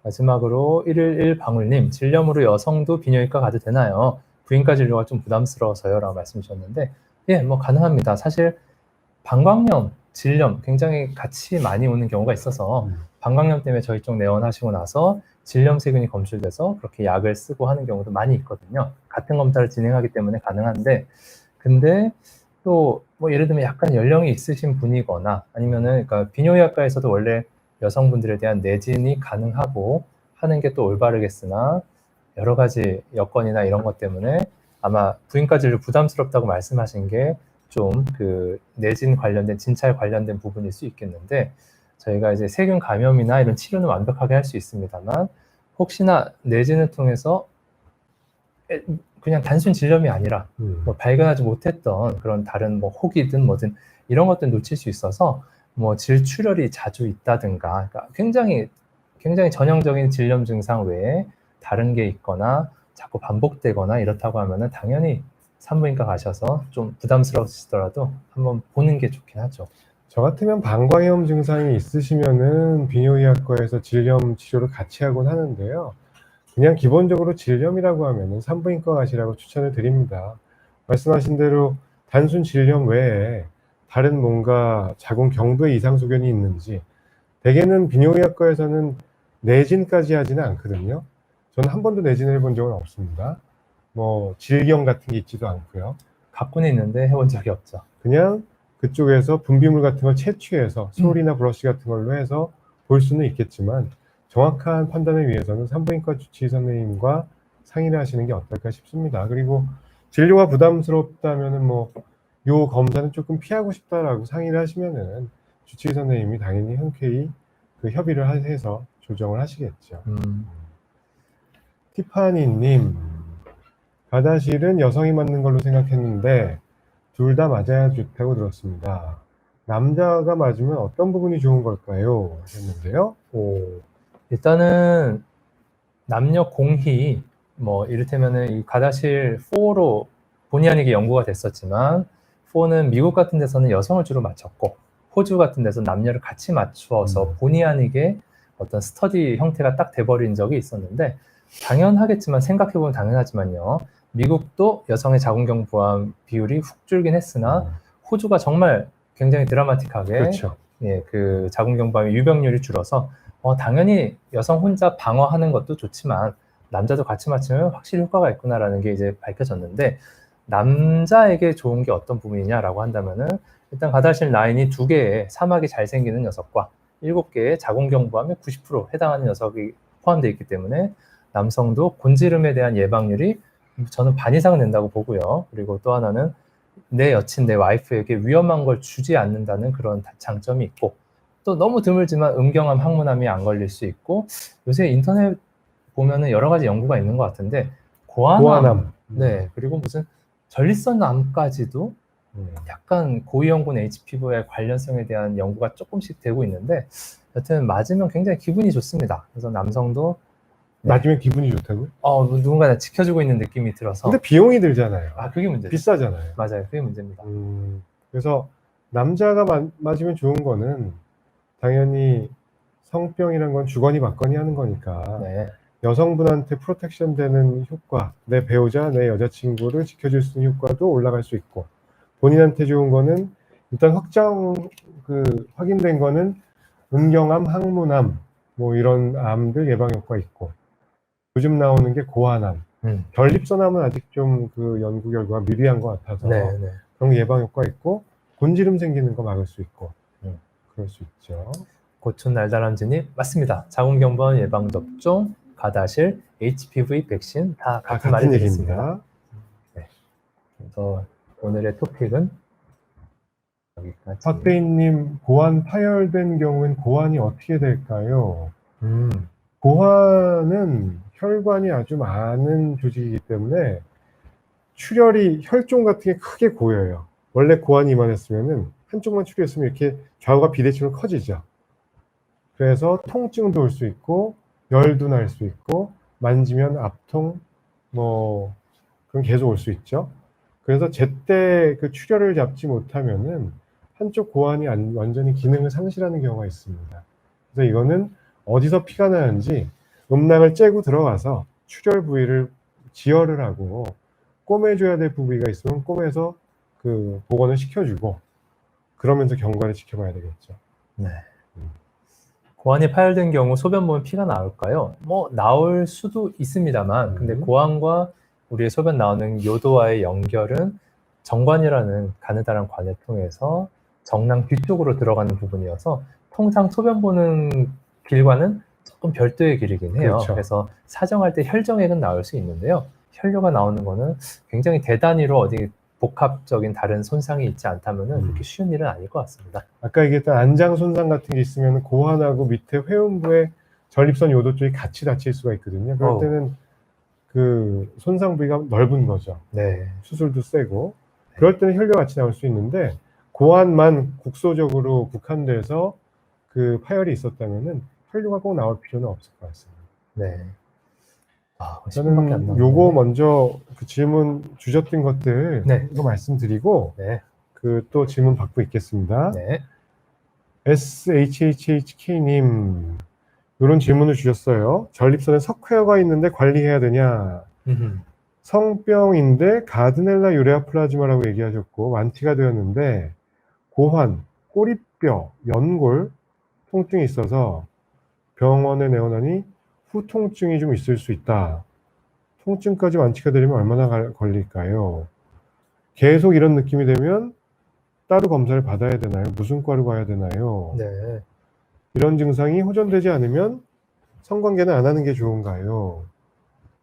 [SPEAKER 1] 마지막으로 111 방울님, 질염으로 여성도 비뇨기과 가도 되나요? 부인과 진료가 좀 부담스러워서요 라고 말씀 주셨는데 예, 뭐 가능합니다. 사실 방광염, 질염 굉장히 같이 많이 오는 경우가 있어서 방광염 때문에 저희 쪽 내원하시고 나서 질염 세균이 검출돼서 그렇게 약을 쓰고 하는 경우도 많이 있거든요. 같은 검사를 진행하기 때문에 가능한데 근데 또 뭐 예를 들면 약간 연령이 있으신 분이거나 아니면은 그러니까 비뇨기과에서도 원래 여성분들에 대한 내진이 가능하고 하는 게 또 올바르겠으나 여러 가지 여건이나 이런 것 때문에 아마 부인과 진료 부담스럽다고 말씀하신 게 좀 그 내진 관련된 진찰 관련된 부분일 수 있겠는데 저희가 이제 세균 감염이나 이런 치료는 완벽하게 할 수 있습니다만 혹시나 내진을 통해서 그냥 단순 질염이 아니라 뭐 발견하지 못했던 그런 다른 뭐 혹이든 뭐든 이런 것들 놓칠 수 있어서 뭐 질출혈이 자주 있다든가 그러니까 굉장히 전형적인 질염 증상 외에 다른 게 있거나 자꾸 반복되거나 이렇다고 하면은 당연히 산부인과 가셔서 좀 부담스러우시더라도 한번 보는 게 좋긴 하죠.
[SPEAKER 2] 저 같으면 방광염 증상이 있으시면은 비뇨의학과에서 질염 치료를 같이 하곤 하는데요. 그냥 기본적으로 질염이라고 하면은 산부인과 가시라고 추천을 드립니다. 말씀하신 대로 단순 질염 외에 다른 뭔가 자궁 경부에 이상 소견이 있는지, 대개는 비뇨의학과에서는 내진까지 하지는 않거든요. 저는 한 번도 내진을 해본 적은 없습니다. 뭐 질경 같은 게 있지도 않고요.
[SPEAKER 1] 갖고는 있는데 해본 적이 없죠.
[SPEAKER 2] 그냥 그쪽에서 분비물 같은 걸 채취해서 솔이나 브러쉬 같은 걸로 해서 볼 수는 있겠지만 정확한 판단을 위해서는 산부인과 주치의 선생님과 상의를 하시는 게 어떨까 싶습니다. 그리고 진료가 부담스럽다면은 뭐 요 검사는 조금 피하고 싶다라고 상의를 하시면은 주치의 선생님이 당연히 흔쾌히 그 협의를 해서 조정을 하시겠죠. 티파니님, 가다실은 여성이 맞는 걸로 생각했는데 둘 다 맞아야 좋다고 들었습니다. 남자가 맞으면 어떤 부분이 좋은 걸까요? 하셨는데요.
[SPEAKER 1] 일단은 남녀 공히 뭐 이를테면은 이 가다실 4로 본의 아니게 연구가 됐었지만 4는 미국 같은 데서는 여성을 주로 맞췄고 호주 같은 데서 남녀를 같이 맞추어서 본의 아니게 어떤 스터디 형태가 딱 돼버린 적이 있었는데 당연하겠지만 생각해보면 당연하지만요. 미국도 여성의 자궁경부암 비율이 훅 줄긴 했으나 호주가 정말 굉장히 드라마틱하게
[SPEAKER 2] 그렇죠.
[SPEAKER 1] 예, 그 자궁경부암의 유병률이 줄어서 당연히 여성 혼자 방어하는 것도 좋지만 남자도 같이 맞추면 확실히 효과가 있구나라는 게 이제 밝혀졌는데 남자에게 좋은 게 어떤 부분이냐라고 한다면은 일단 가다실 라인이 2개의 사막이 잘 생기는 녀석과 7개의 자궁경부암의 90% 해당하는 녀석이 포함되어 있기 때문에 남성도 곤지름에 대한 예방률이 저는 반 이상 된다고 보고요. 그리고 또 하나는 내 여친, 내 와이프에게 위험한 걸 주지 않는다는 그런 장점이 있고 또 너무 드물지만 음경암, 항문암이 안 걸릴 수 있고 요새 인터넷 보면은 여러 가지 연구가 있는 것 같은데 고환암, 네, 그리고 무슨 전립선암까지도 약간 고위험군 HPV의 관련성에 대한 연구가 조금씩 되고 있는데 여튼 맞으면 굉장히 기분이 좋습니다. 그래서 남성도
[SPEAKER 2] 맞으면 기분이 좋다고요?
[SPEAKER 1] 누군가 나 지켜주고 있는 느낌이 들어서.
[SPEAKER 2] 근데 비용이 들잖아요.
[SPEAKER 1] 그게 문제죠.
[SPEAKER 2] 비싸잖아요.
[SPEAKER 1] 맞아요. 그게 문제입니다.
[SPEAKER 2] 그래서 남자가 맞으면 좋은 거는 당연히 성병이란 건 주거니 받거니 하는 거니까
[SPEAKER 1] 네.
[SPEAKER 2] 여성분한테 프로텍션 되는 효과, 내 배우자, 내 여자친구를 지켜줄 수 있는 효과도 올라갈 수 있고 본인한테 좋은 거는 일단 확인된 거는 음경암, 항문암 뭐 이런 암들 예방 효과 있고 요즘 나오는 게 고환암, 결립선암은 아직 좀 그 연구 결과가 미비한 것 같아서 그런 예방 효과 있고 곤지름 생기는 거 막을 수 있고 그럴 수 있죠.
[SPEAKER 1] 고촌 날다람쥐님 맞습니다. 자궁경부암 예방 접종, 가다실, HPV 백신 다 같은 말이 되겠습니다. 네. 그래서 오늘의 토픽은 여기까지.
[SPEAKER 2] 박대인님, 고환 파열된 경우엔 고환이 어떻게 될까요? 고환은 혈관이 아주 많은 조직이기 때문에 출혈이 혈종 같은 게 크게 고여요. 원래 고환이 이만했으면은 한쪽만 출혈했으면 이렇게 좌우가 비대칭으로 커지죠. 그래서 통증도 올 수 있고 열도 날 수 있고 만지면 압통 뭐 그건 계속 올 수 있죠. 그래서 제때 그 출혈을 잡지 못하면은 한쪽 고환이 완전히 기능을 상실하는 경우가 있습니다. 그래서 이거는 어디서 피가 나는지 음낭을 째고 들어가서 출혈 부위를 지혈을 하고 꼬매줘야 될 부위가 있으면 꼬매서 그 복원을 시켜주고 그러면서 경과를 지켜봐야 되겠죠.
[SPEAKER 1] 네. 고환이 파열된 경우 소변 보면 피가 나올까요? 뭐 나올 수도 있습니다만 근데 고환과 우리의 소변 나오는 요도와의 연결은 정관이라는 가느다란 관을 통해서 정낭 뒤쪽으로 들어가는 부분이어서 통상 소변 보는 길과는 조금 별도의 길이긴 해요.
[SPEAKER 2] 그렇죠.
[SPEAKER 1] 그래서 사정할 때 혈정액은 나올 수 있는데요. 혈뇨가 나오는 거는 굉장히 대단위로 어디 복합적인 다른 손상이 있지 않다면은 그렇게 쉬운 일은 아닐 것 같습니다.
[SPEAKER 2] 아까 얘기했던 안장 손상 같은 게 있으면 고환하고 밑에 회음부에 전립선 요도 쪽이 같이 다칠 수가 있거든요. 그럴
[SPEAKER 1] 어우.
[SPEAKER 2] 때는 그 손상 부위가 넓은 거죠.
[SPEAKER 1] 네.
[SPEAKER 2] 수술도 세고. 그럴 때는 혈뇨가 같이 나올 수 있는데 고환만 국소적으로 국한돼서 그 파열이 있었다면은 혈뇨가 꼭 나올 필요는 없을 것 같습니다.
[SPEAKER 1] 네. 아, 10분밖에 안
[SPEAKER 2] 저는
[SPEAKER 1] 남았네.
[SPEAKER 2] 요거 먼저 그 질문 주셨던 것들
[SPEAKER 1] 네.
[SPEAKER 2] 이거 말씀드리고
[SPEAKER 1] 네.
[SPEAKER 2] 그 또 질문 받고 있겠습니다.
[SPEAKER 1] 네.
[SPEAKER 2] SHHHK님 이런 질문을 주셨어요. 전립선에 석회화가 있는데 관리해야 되냐? 성병인데 가드넬라 유레아 플라즈마라고 얘기하셨고 완치가 되었는데 고환, 꼬리뼈, 연골 통증이 있어서 병원에 내원하니 후통증이 좀 있을 수 있다. 통증까지 완치가 되려면 얼마나 걸릴까요? 계속 이런 느낌이 되면 따로 검사를 받아야 되나요? 무슨 과로 가야 되나요?
[SPEAKER 1] 네.
[SPEAKER 2] 이런 증상이 호전되지 않으면 성관계는 안 하는 게 좋은가요?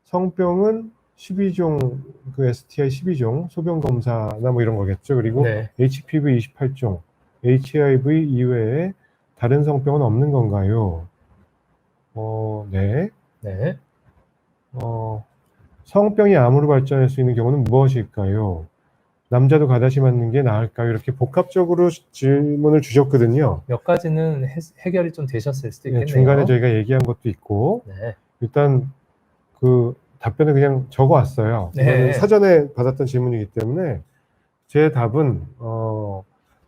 [SPEAKER 2] 성병은 12종, 그 STI 12종, 소변 검사나 뭐 이런 거겠죠. 그리고
[SPEAKER 1] 네.
[SPEAKER 2] HPV 28종, HIV 이외에 다른 성병은 없는 건가요? 네.
[SPEAKER 1] 네.
[SPEAKER 2] 성병이 암으로 발전할 수 있는 경우는 무엇일까요? 남자도 가다시 맞는 게 나을까요? 이렇게 복합적으로 질문을 주셨거든요.
[SPEAKER 1] 몇 가지는 해결이 좀 되셨을 수도 있겠네요.
[SPEAKER 2] 중간에 저희가 얘기한 것도 있고
[SPEAKER 1] 네.
[SPEAKER 2] 일단 그 답변을 그냥 적어왔어요.
[SPEAKER 1] 네.
[SPEAKER 2] 사전에 받았던 질문이기 때문에 제 답은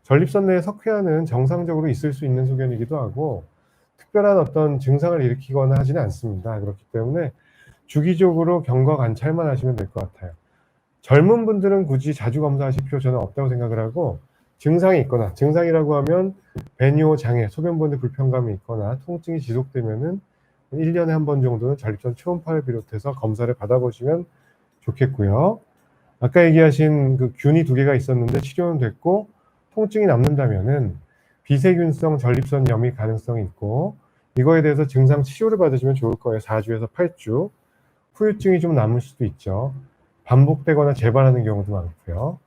[SPEAKER 2] 전립선 내의 석회화는 정상적으로 있을 수 있는 소견이기도 하고 특별한 어떤 증상을 일으키거나 하지는 않습니다. 그렇기 때문에 주기적으로 경과 관찰만 하시면 될 것 같아요. 젊은 분들은 굳이 자주 검사하실 필요 저는 없다고 생각을 하고 증상이 있거나 증상이라고 하면 배뇨 장애, 소변 보는 불편감이 있거나 통증이 지속되면은 1년에 한 번 정도는 전립선 초음파를 비롯해서 검사를 받아보시면 좋겠고요. 아까 얘기하신 그 균이 2개가 있었는데 치료는 됐고 통증이 남는다면은 비세균성 전립선염이 가능성이 있고 이거에 대해서 증상 치료를 받으시면 좋을 거예요. 4주에서 8주. 후유증이 좀 남을 수도 있죠. 반복되거나 재발하는 경우도 많고요.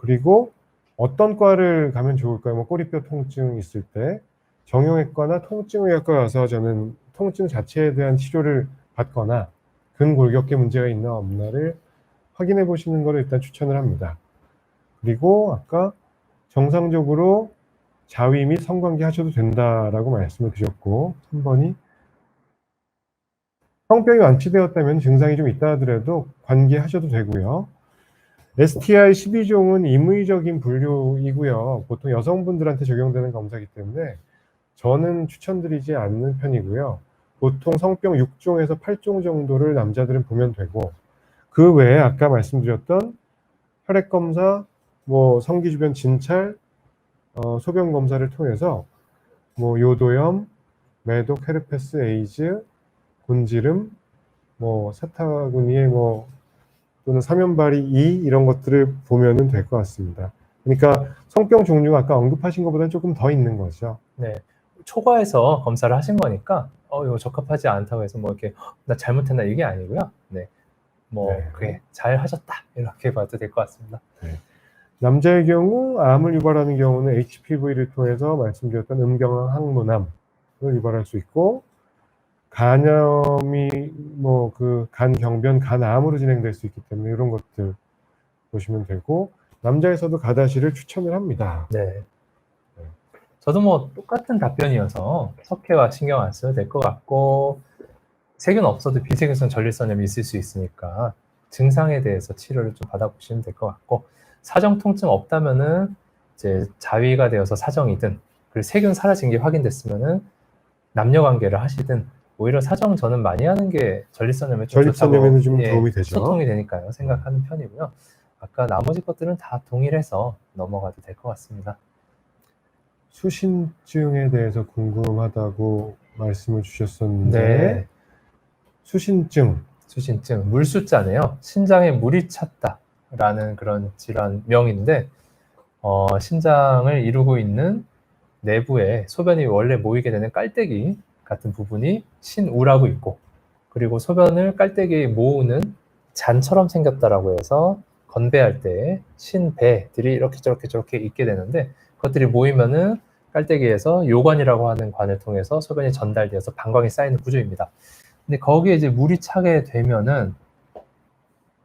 [SPEAKER 2] 그리고 어떤 과를 가면 좋을까요? 뭐 꼬리뼈 통증 있을 때 정형외과나 통증의학과 가서 저는 통증 자체에 대한 치료를 받거나 근골격계 문제가 있나 없나를 확인해 보시는 것을 일단 추천을 합니다. 그리고 아까 정상적으로 자위 및 성관계 하셔도 된다라고 말씀을 드렸고 3번이 성병이 완치되었다면 증상이 좀 있다 하더라도 관계하셔도 되고요. STI 12종은 임의적인 분류이고요. 보통 여성분들한테 적용되는 검사이기 때문에 저는 추천드리지 않는 편이고요. 보통 성병 6종에서 8종 정도를 남자들은 보면 되고 그 외에 아까 말씀드렸던 혈액검사, 뭐 성기 주변 진찰, 소변 검사를 통해서 뭐 요도염, 매독, 헤르페스, 에이즈, 곤지름, 뭐 사타구니에 뭐 또는 사면발이 이런 것들을 보면은 될 것 같습니다. 그러니까 성병 종류가 아까 언급하신 것보다는 조금 더 있는 거죠.
[SPEAKER 1] 네. 초과해서 검사를 하신 거니까 이거 적합하지 않다고 해서 뭐 이렇게 나 잘못했나 이게 아니고요. 네. 뭐
[SPEAKER 2] 네.
[SPEAKER 1] 그래 잘 하셨다 이렇게 봐도 될 것 같습니다.
[SPEAKER 2] 네. 남자의 경우 암을 유발하는 경우는 HPV를 통해서 말씀드렸던 음경항 항문암을 유발할 수 있고 간염이 뭐 그 간경변, 간암으로 진행될 수 있기 때문에 이런 것들 보시면 되고 남자에서도 가다시를 추천을 합니다.
[SPEAKER 1] 네. 저도 뭐 똑같은 답변이어서 석회와 신경 안 써도 될 것 같고 세균 없어도 비세균성 전립선염이 있을 수 있으니까 증상에 대해서 치료를 좀 받아보시면 될 것 같고 사정 통증 없다면은 이제 자위가 되어서 사정이든 그리고 세균 사라진 게 확인됐으면은 남녀 관계를 하시든 오히려 사정 저는 많이 하는 게 전립선염에 좀
[SPEAKER 2] 전립선염에는
[SPEAKER 1] 좋다고,
[SPEAKER 2] 좀 도움이 되죠.
[SPEAKER 1] 소통이 되니까요 생각하는 편이고요. 아까 나머지 것들은 다 동일해서 넘어가도 될 것 같습니다.
[SPEAKER 2] 수신증에 대해서 궁금하다고 말씀을 주셨었는데
[SPEAKER 1] 네.
[SPEAKER 2] 수신증
[SPEAKER 1] 물숫자네요. 신장에 물이 찼다라는 그런 질환명인데 신장을 이루고 있는 내부에 소변이 원래 모이게 되는 깔때기 같은 부분이 신우라고 있고 그리고 소변을 깔때기에 모으는 잔처럼 생겼다라고 해서 건배할 때 신배들이 이렇게 저렇게 있게 되는데 그것들이 모이면은 깔때기에서 요관이라고 하는 관을 통해서 소변이 전달되어서 방광이 쌓이는 구조입니다. 근데 거기에 이제 물이 차게 되면은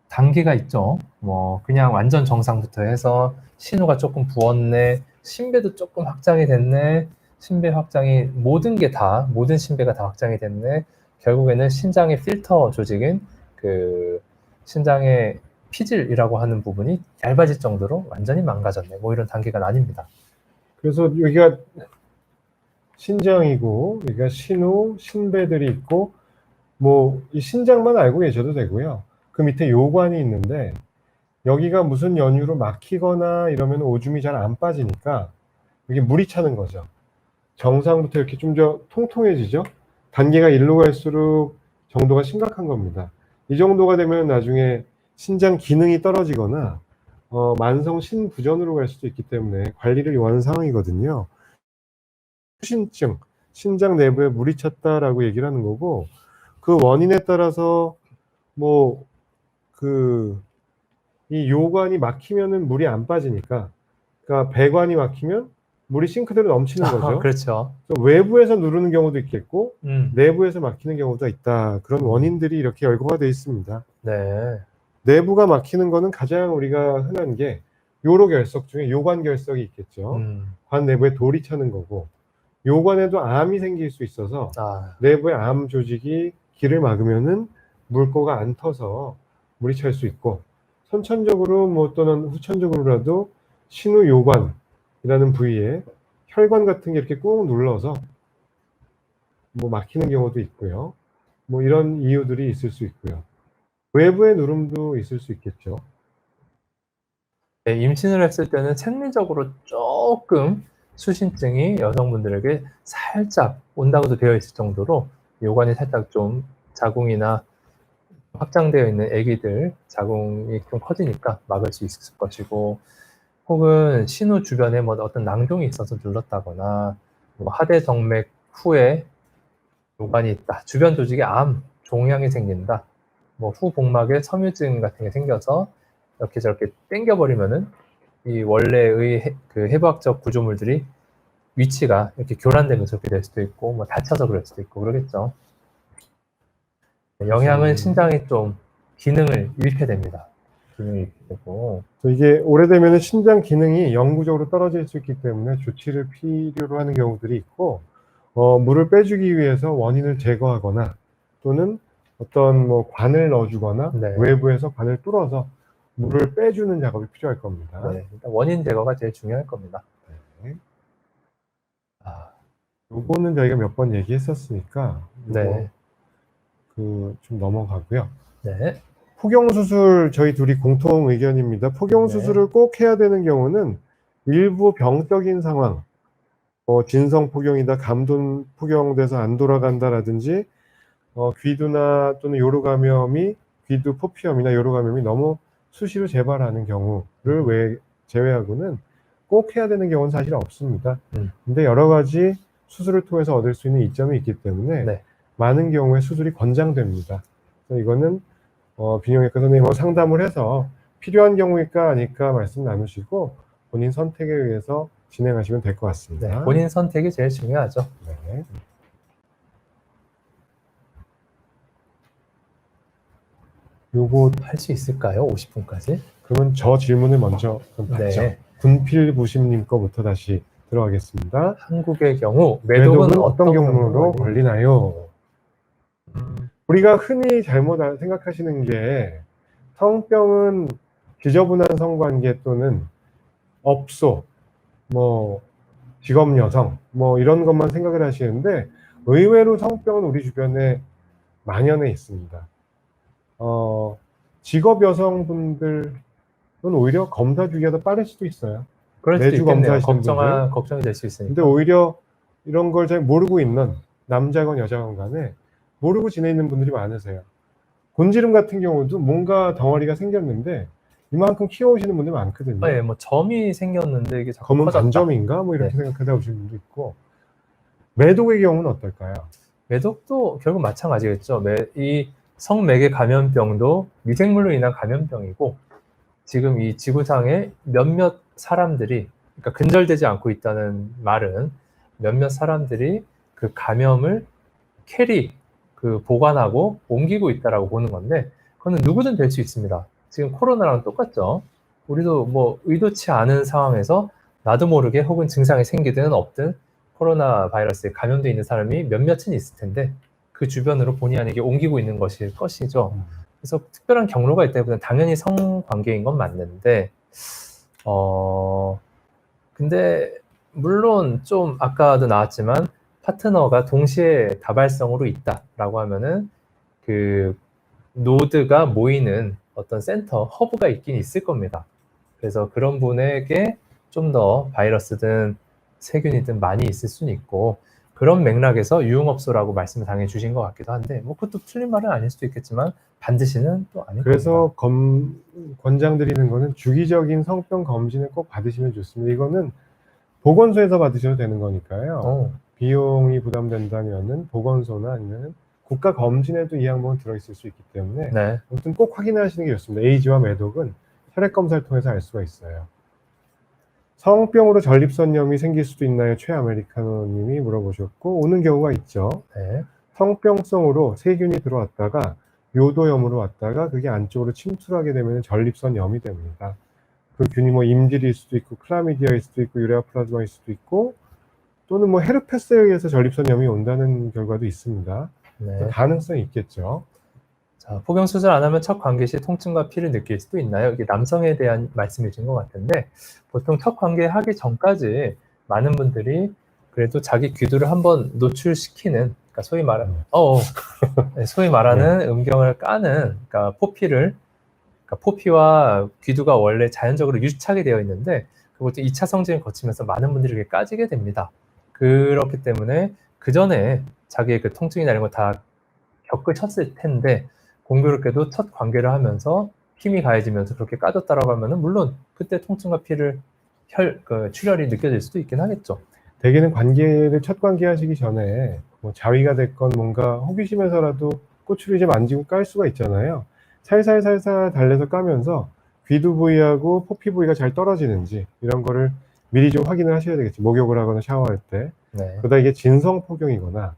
[SPEAKER 1] 단계가 있죠. 뭐 그냥 완전 정상부터 해서 신우가 조금 부었네, 신배도 조금 확장이 됐네, 신배 확장이 모든 신배가 다 확장이 됐네. 결국에는 신장의 필터 조직인 그 신장의 피질이라고 하는 부분이 얇아질 정도로 완전히 망가졌네. 뭐 이런 단계가 나뉩니다.
[SPEAKER 2] 그래서 여기가 신장이고, 여기가 신우, 신배들이 있고, 뭐 이 신장만 알고 계셔도 되고요. 그 밑에 요관이 있는데 여기가 무슨 연유로 막히거나 이러면 오줌이 잘 안 빠지니까 여기 물이 차는 거죠. 정상부터 이렇게 좀 더 통통해지죠. 단계가 일로 갈수록 정도가 심각한 겁니다. 이 정도가 되면 나중에 신장 기능이 떨어지거나 만성 신부전으로 갈 수도 있기 때문에 관리를 요하는 상황이거든요. 후신증, 신장 내부에 물이 찼다라고 얘기를 하는 거고, 그 원인에 따라서 뭐 이 요관이 막히면은 물이 안 빠지니까, 그러니까 배관이 막히면 물이 싱크대로 넘치는 거죠.
[SPEAKER 1] 그렇죠.
[SPEAKER 2] 외부에서 누르는 경우도 있겠고 내부에서 막히는 경우도 있다. 그런
[SPEAKER 1] 음.
[SPEAKER 2] 원인들이 이렇게 열거가 되어 있습니다.
[SPEAKER 1] 네.
[SPEAKER 2] 내부가 막히는 거는 가장 우리가 흔한 게 요로 결석 중에 요관 결석이 있겠죠. 관 내부에 돌이 차는 거고, 요관에도 암이 생길 수 있어서 내부에 암 조직이 길을 막으면은 물꼬가 안 터서 물이 찰 수 있고, 선천적으로 뭐 또는 후천적으로라도 신우요관이라는 부위에 혈관 같은 게 이렇게 꾹 눌러서 뭐 막히는 경우도 있고요. 뭐 이런 이유들이 있을 수 있고요. 외부의 누름도 있을 수 있겠죠.
[SPEAKER 1] 네, 임신을 했을 때는 생리적으로 조금 수신증이 여성분들에게 살짝 온다고도 되어 있을 정도로 요관이 살짝 좀 자궁이나 확장되어 있는 아기들 자궁이 좀 커지니까 막을 수 있을 것이고, 혹은 신우 주변에 뭐 어떤 낭종이 있어서 눌렀다거나 뭐 하대 정맥 후에 요관이 있다, 주변 조직에 암, 종양이 생긴다, 뭐 후복막에 섬유증 같은 게 생겨서 이렇게 저렇게 당겨버리면은 이 원래의 그 해부학적 구조물들이 위치가 이렇게 교란되면서 그렇게 될 수도 있고, 뭐 다쳐서 그럴 수도 있고 그러겠죠. 영양은 신장이 좀 기능을 잃게 됩니다. 기능을 잃게 되고.
[SPEAKER 2] 이게 오래되면 신장 기능이 영구적으로 떨어질 수 있기 때문에 조치를 필요로 하는 경우들이 있고, 물을 빼주기 위해서 원인을 제거하거나 또는 어떤 뭐 관을 넣어주거나
[SPEAKER 1] 네.
[SPEAKER 2] 외부에서 관을 뚫어서 물을 빼주는 작업이 필요할 겁니다.
[SPEAKER 1] 네, 일단 원인 제거가 제일 중요할 겁니다.
[SPEAKER 2] 네. 요거는 저희가 몇 번 얘기했었으니까
[SPEAKER 1] 네.
[SPEAKER 2] 좀 넘어가고요.
[SPEAKER 1] 네.
[SPEAKER 2] 포경수술 저희 둘이 공통 의견입니다. 포경수술을 꼭 해야 되는 경우는 일부 병적인 상황, 진성 포경이다, 감돈 포경돼서 안 돌아간다라든지, 귀두나 또는 요로 감염이, 귀두 포피염이나 요로 감염이 너무 수시로 재발하는 경우를 제외하고는 꼭 해야 되는 경우는 사실 없습니다. 근데 여러 가지 수술을 통해서 얻을 수 있는 이점이 있기 때문에 많은 경우에 수술이 권장됩니다. 그래서 이거는 비뇨기과 선생님하고 상담을 해서 필요한 경우일까 아닐까 말씀 나누시고 본인 선택에 의해서 진행하시면 될 것 같습니다.
[SPEAKER 1] 네, 본인 선택이 제일 중요하죠.
[SPEAKER 2] 네.
[SPEAKER 1] 요거 할 수 있을까요? 50분까지?
[SPEAKER 2] 그러면 저 질문을 먼저 받죠.
[SPEAKER 1] 네.
[SPEAKER 2] 군필부심님 거부터 다시 들어가겠습니다.
[SPEAKER 1] 한국의 경우 매독은
[SPEAKER 2] 어떤 경로로 걸리나요? 우리가 흔히 잘못 생각하시는 게 성병은 지저분한 성관계 또는 업소, 뭐 직업 여성, 뭐 이런 것만 생각을 하시는데 의외로 성병은 우리 주변에 만연해 있습니다. 직업 여성분들은 오히려 검사 주기가 더 빠를 수도 있어요.
[SPEAKER 1] 그럴 수도
[SPEAKER 2] 매주
[SPEAKER 1] 있겠네요.
[SPEAKER 2] 검사하시는
[SPEAKER 1] 걱정이 될 수 있으니까.
[SPEAKER 2] 근데 오히려 이런 걸 잘 모르고 있는 남자건 여자건 간에 모르고 지내는 분들이 많으세요. 곤지름 같은 경우도 뭔가 덩어리가 생겼는데 이만큼 키워오시는 분들이 많거든요.
[SPEAKER 1] 네, 뭐 점이 생겼는데 이게 자꾸
[SPEAKER 2] 검은
[SPEAKER 1] 커졌다.
[SPEAKER 2] 반점인가? 뭐 이렇게 생각하다 오시는 분도 있고. 매독의 경우는 어떨까요?
[SPEAKER 1] 매독도 결국 마찬가지겠죠. 이 성매개 감염병도 미생물로 인한 감염병이고, 지금 이 지구상에 몇몇 사람들이, 그러니까 근절되지 않고 있다는 말은 몇몇 사람들이 그 감염을 보관하고 옮기고 있다라고 보는 건데, 그거는 누구든 될 수 있습니다. 지금 코로나랑 똑같죠. 우리도 뭐 의도치 않은 상황에서 나도 모르게 혹은 증상이 생기든 없든 코로나 바이러스에 감염돼 있는 사람이 몇몇은 있을 텐데, 그 주변으로 본의 아니게 옮기고 있는 것일 것이죠. 그래서 특별한 경로가 있다기보다는 당연히 성관계인 건 맞는데, 근데 물론 좀 아까도 나왔지만 파트너가 동시에 다발성으로 있다라고 하면은 그 노드가 모이는 어떤 센터, 허브가 있긴 있을 겁니다. 그래서 그런 분에게 좀 더 바이러스든 세균이든 많이 있을 수는 있고, 그런 맥락에서 유흥업소라고 말씀을 당연히 주신 것 같기도 한데, 뭐 그것도 틀린 말은 아닐 수도 있겠지만 반드시는 또 아닐 겁니다.
[SPEAKER 2] 그래서 권장드리는 거는 주기적인 성병 검진을 꼭 받으시면 좋습니다. 이거는 보건소에서 받으셔도 되는 거니까요. 비용이 부담된다면은 보건소나 아니면 국가 검진에도 이 항목은 들어있을 수 있기 때문에
[SPEAKER 1] 네.
[SPEAKER 2] 아무튼 꼭 확인하시는 게 좋습니다. 에이즈와 매독은 혈액 검사를 통해서 알 수가 있어요. 성병으로 전립선염이 생길 수도 있나요? 최아메리카노님이 물어보셨고, 오는 경우가 있죠.
[SPEAKER 1] 네.
[SPEAKER 2] 성병성으로 세균이 들어왔다가 요도염으로 왔다가 그게 안쪽으로 침투하게 되면 전립선염이 됩니다. 그 균이 뭐 임질일 수도 있고 클라미디아일 수도 있고 유레아 플라즈마일 수도 있고 또는 뭐 헤르페스에 의해서 전립선염이 온다는 결과도 있습니다.
[SPEAKER 1] 네.
[SPEAKER 2] 가능성이 있겠죠.
[SPEAKER 1] 자, 포경 수술 안 하면 첫 관계 시 통증과 피를 느낄 수도 있나요? 이게 남성에 대한 말씀이신 것 같은데, 보통 첫 관계 하기 전까지 많은 분들이 그래도 자기 귀두를 한번 노출시키는, 그러니까 소위 말하는 음경을 까는, 그러니까 포피와 귀두가 원래 자연적으로 유착이 되어 있는데, 그것도 2차 성징을 거치면서 많은 분들이 이렇게 까지게 됩니다. 그렇기 때문에 그 전에 자기의 그 통증이나 이런 거 다 겪으셨을 텐데, 공교롭게도 첫 관계를 하면서 힘이 가해지면서 그렇게 까졌다라고 하면은 물론 그때 통증과 피를 출혈이 느껴질 수도 있긴 하겠죠.
[SPEAKER 2] 대개는 첫 관계 하시기 전에 뭐 자위가 됐건 뭔가 호기심에서라도 꼬추를 좀 만지고 깔 수가 있잖아요. 살살 달래서 까면서 귀두 부위하고 포피 부위가 잘 떨어지는지 이런 거를 미리 좀 확인을 하셔야 되겠죠. 목욕을 하거나 샤워할 때.
[SPEAKER 1] 네.
[SPEAKER 2] 그러다 이게 진성포경이거나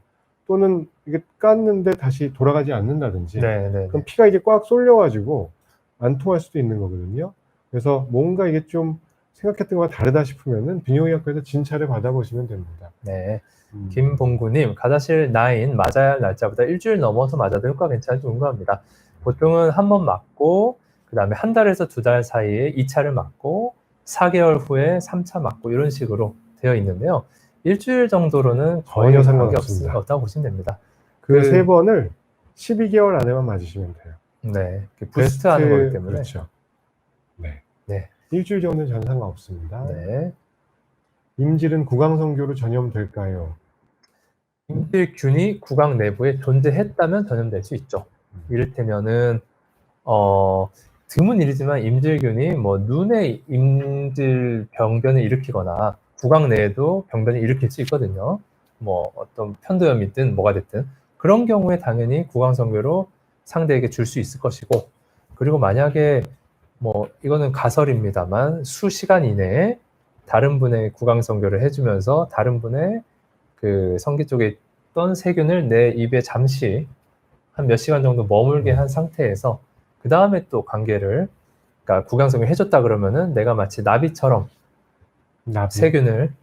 [SPEAKER 2] 또는 이게 깠는데 다시 돌아가지 않는다든지 그럼 피가 이게 꽉 쏠려가지고 안 통할 수도 있는 거거든요. 그래서 뭔가 이게 좀 생각했던 거와 다르다 싶으면은 비뇨기과에서 진찰을 받아보시면 됩니다.
[SPEAKER 1] 네. 김봉구님, 가다실 9 맞아야 할 날짜보다 일주일 넘어서 맞아도 효과가 괜찮은지 궁금합니다. 보통은 한 번 맞고 그 다음에 한 달에서 2달 사이에 2차를 맞고 4개월 후에 3차 맞고 이런 식으로 되어 있는데요. 일주일 정도로는 거의
[SPEAKER 2] 전혀 상관없습니다.
[SPEAKER 1] 없다고 보시면 됩니다.
[SPEAKER 2] 그 3번을 12개월 안에만 맞으시면 돼요.
[SPEAKER 1] 네. 부스트 하는 거기 때문에.
[SPEAKER 2] 그렇죠. 네.
[SPEAKER 1] 네.
[SPEAKER 2] 일주일 정도는 전 상관없습니다.
[SPEAKER 1] 네.
[SPEAKER 2] 임질은 구강성교로 전염될까요?
[SPEAKER 1] 임질균이 구강 내부에 존재했다면 전염될 수 있죠. 이를테면은 드문 일이지만 임질균이 뭐 눈에 임질 병변을 일으키거나 구강 내에도 병변을 일으킬 수 있거든요. 뭐 어떤 편도염이든 뭐가 됐든 그런 경우에 당연히 구강성교로 상대에게 줄 수 있을 것이고, 그리고 만약에 뭐 이거는 가설입니다만 수시간 이내에 다른 분의 구강성교를 해주면서 다른 분의 그 성기 쪽에 있던 세균을 내 입에 잠시 한 몇 시간 정도 머물게 한 상태에서 그 다음에 또 관계를, 그러니까 구강성교 해줬다 그러면은 내가 마치 나비처럼 세균을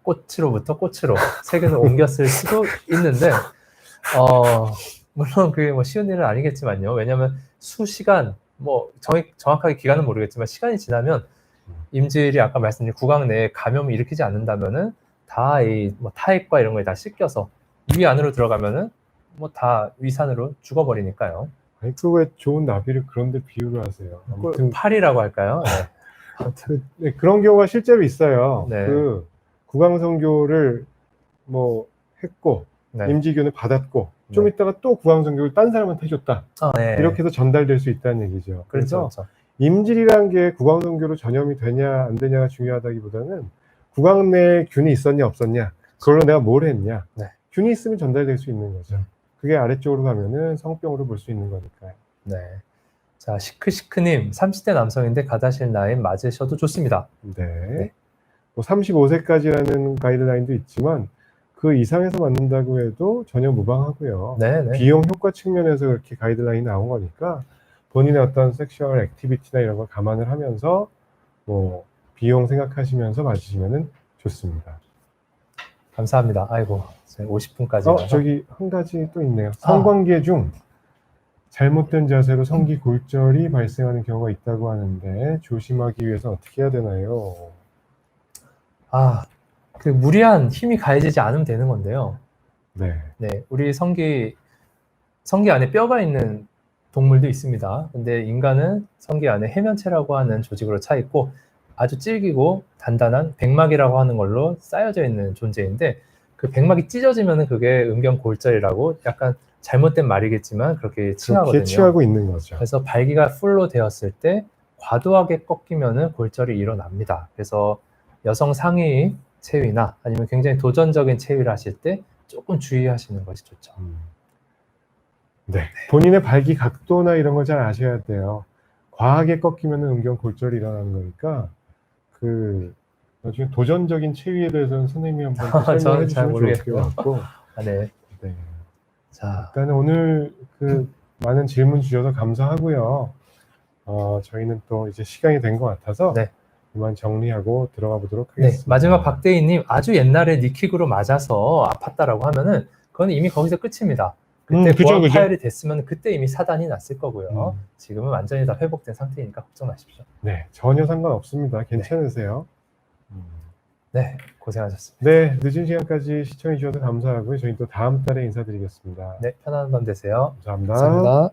[SPEAKER 1] 꽃으로부터 꽃으로 세균을 옮겼을 수도 있는데, 물론 그게 뭐 쉬운 일은 아니겠지만요. 왜냐하면 수시간, 뭐 정확하게 기간은 모르겠지만 시간이 지나면 임질이 아까 말씀드린 구강 내에 감염을 일으키지 않는다면은 다 이 뭐 타액과 이런 거에 다 씻겨서 위 안으로 들어가면은 뭐 다 위산으로 죽어버리니까요.
[SPEAKER 2] 아니 그 왜 좋은 나비를 그런데 비유를 하세요? 아무튼
[SPEAKER 1] 팔이라고 할까요?
[SPEAKER 2] 네, 그런 경우가 실제로 있어요.
[SPEAKER 1] 네.
[SPEAKER 2] 그 구강성교를 뭐 했고 임지균을 받았고 좀 있다가 또 구강성교를 딴 사람한테 해줬다. 이렇게 해서 전달될 수 있다는 얘기죠. 그래서 임질이라는 게 구강성교로 전염이 되냐 안 되냐가 중요하다기보다는 구강 내에 균이 있었냐 없었냐, 그걸로 내가 뭘 했냐. 균이 있으면 전달될 수 있는 거죠. 그게 아래쪽으로 가면은 성병으로 볼 수 있는 거니까요.
[SPEAKER 1] 네. 자, 시크시크님, 30대 남성인데 가다실 나이 맞으셔도 좋습니다.
[SPEAKER 2] 네.
[SPEAKER 1] 네.
[SPEAKER 2] 뭐 35세까지라는 가이드라인도 있지만 그 이상에서 맞는다고 해도 전혀 무방하고요.
[SPEAKER 1] 네네.
[SPEAKER 2] 비용 효과 측면에서 그렇게 가이드라인이 나온 거니까 본인의 어떤 섹슈얼 액티비티나 이런 걸 감안을 하면서 뭐 비용 생각하시면서 맞으시면은 좋습니다.
[SPEAKER 1] 감사합니다. 아이고, 50분까지.
[SPEAKER 2] 저기 한 가지 또 있네요. 성관계 중 잘못된 자세로 성기 골절이 발생하는 경우가 있다고 하는데 조심하기 위해서 어떻게 해야 되나요?
[SPEAKER 1] 그 무리한 힘이 가해지지 않으면 되는 건데요.
[SPEAKER 2] 네.
[SPEAKER 1] 네, 우리 성기 안에 뼈가 있는 동물도 있습니다. 근데 인간은 성기 안에 해면체라고 하는 조직으로 차 있고 아주 질기고 단단한 백막이라고 하는 걸로 쌓여져 있는 존재인데 그 백막이 찢어지면 그게 음경골절이라고 약간 잘못된 말이겠지만 그렇게 칭하거든요.
[SPEAKER 2] 그렇게 취하고 있는 거죠.
[SPEAKER 1] 그래서 발기가 풀로 되었을 때 과도하게 꺾이면 골절이 일어납니다. 그래서 여성 상위 체위나 아니면 굉장히 도전적인 체위를 하실 때 조금 주의하시는 것이 좋죠.
[SPEAKER 2] 네. 본인의 발기 각도나 이런 걸 잘 아셔야 돼요. 과하게 꺾이면 음경골절이 일어나는 거니까 나중에 도전적인 체위에 대해서는 선생님이 한번 설명해
[SPEAKER 1] 저는 잘
[SPEAKER 2] 주시면 좋을 것
[SPEAKER 1] 모르겠고요.
[SPEAKER 2] 같고.
[SPEAKER 1] 네.
[SPEAKER 2] 네.
[SPEAKER 1] 자,
[SPEAKER 2] 일단 오늘 많은 질문 주셔서 감사하고요. 저희는 또 이제 시간이 된 것 같아서
[SPEAKER 1] 네.
[SPEAKER 2] 그만 정리하고 들어가 보도록
[SPEAKER 1] 네,
[SPEAKER 2] 하겠습니다.
[SPEAKER 1] 마지막 박대희님 아주 옛날에 니킥으로 맞아서 아팠다라고 하면은 그건 이미 거기서 끝입니다. 그때
[SPEAKER 2] 그죠,
[SPEAKER 1] 보안
[SPEAKER 2] 그죠.
[SPEAKER 1] 파열이 됐으면 그때 이미 사단이 났을 거고요.
[SPEAKER 2] 음.
[SPEAKER 1] 지금은 완전히 다 회복된 상태니까 걱정 마십시오.
[SPEAKER 2] 네, 전혀 상관없습니다. 괜찮으세요?
[SPEAKER 1] 네, 고생하셨습니다.
[SPEAKER 2] 네, 늦은 시간까지 시청해 주셔서 감사하고요. 저희 또 다음 달에 인사드리겠습니다.
[SPEAKER 1] 네, 편안한 밤 되세요.
[SPEAKER 2] 감사합니다.
[SPEAKER 1] 감사합니다.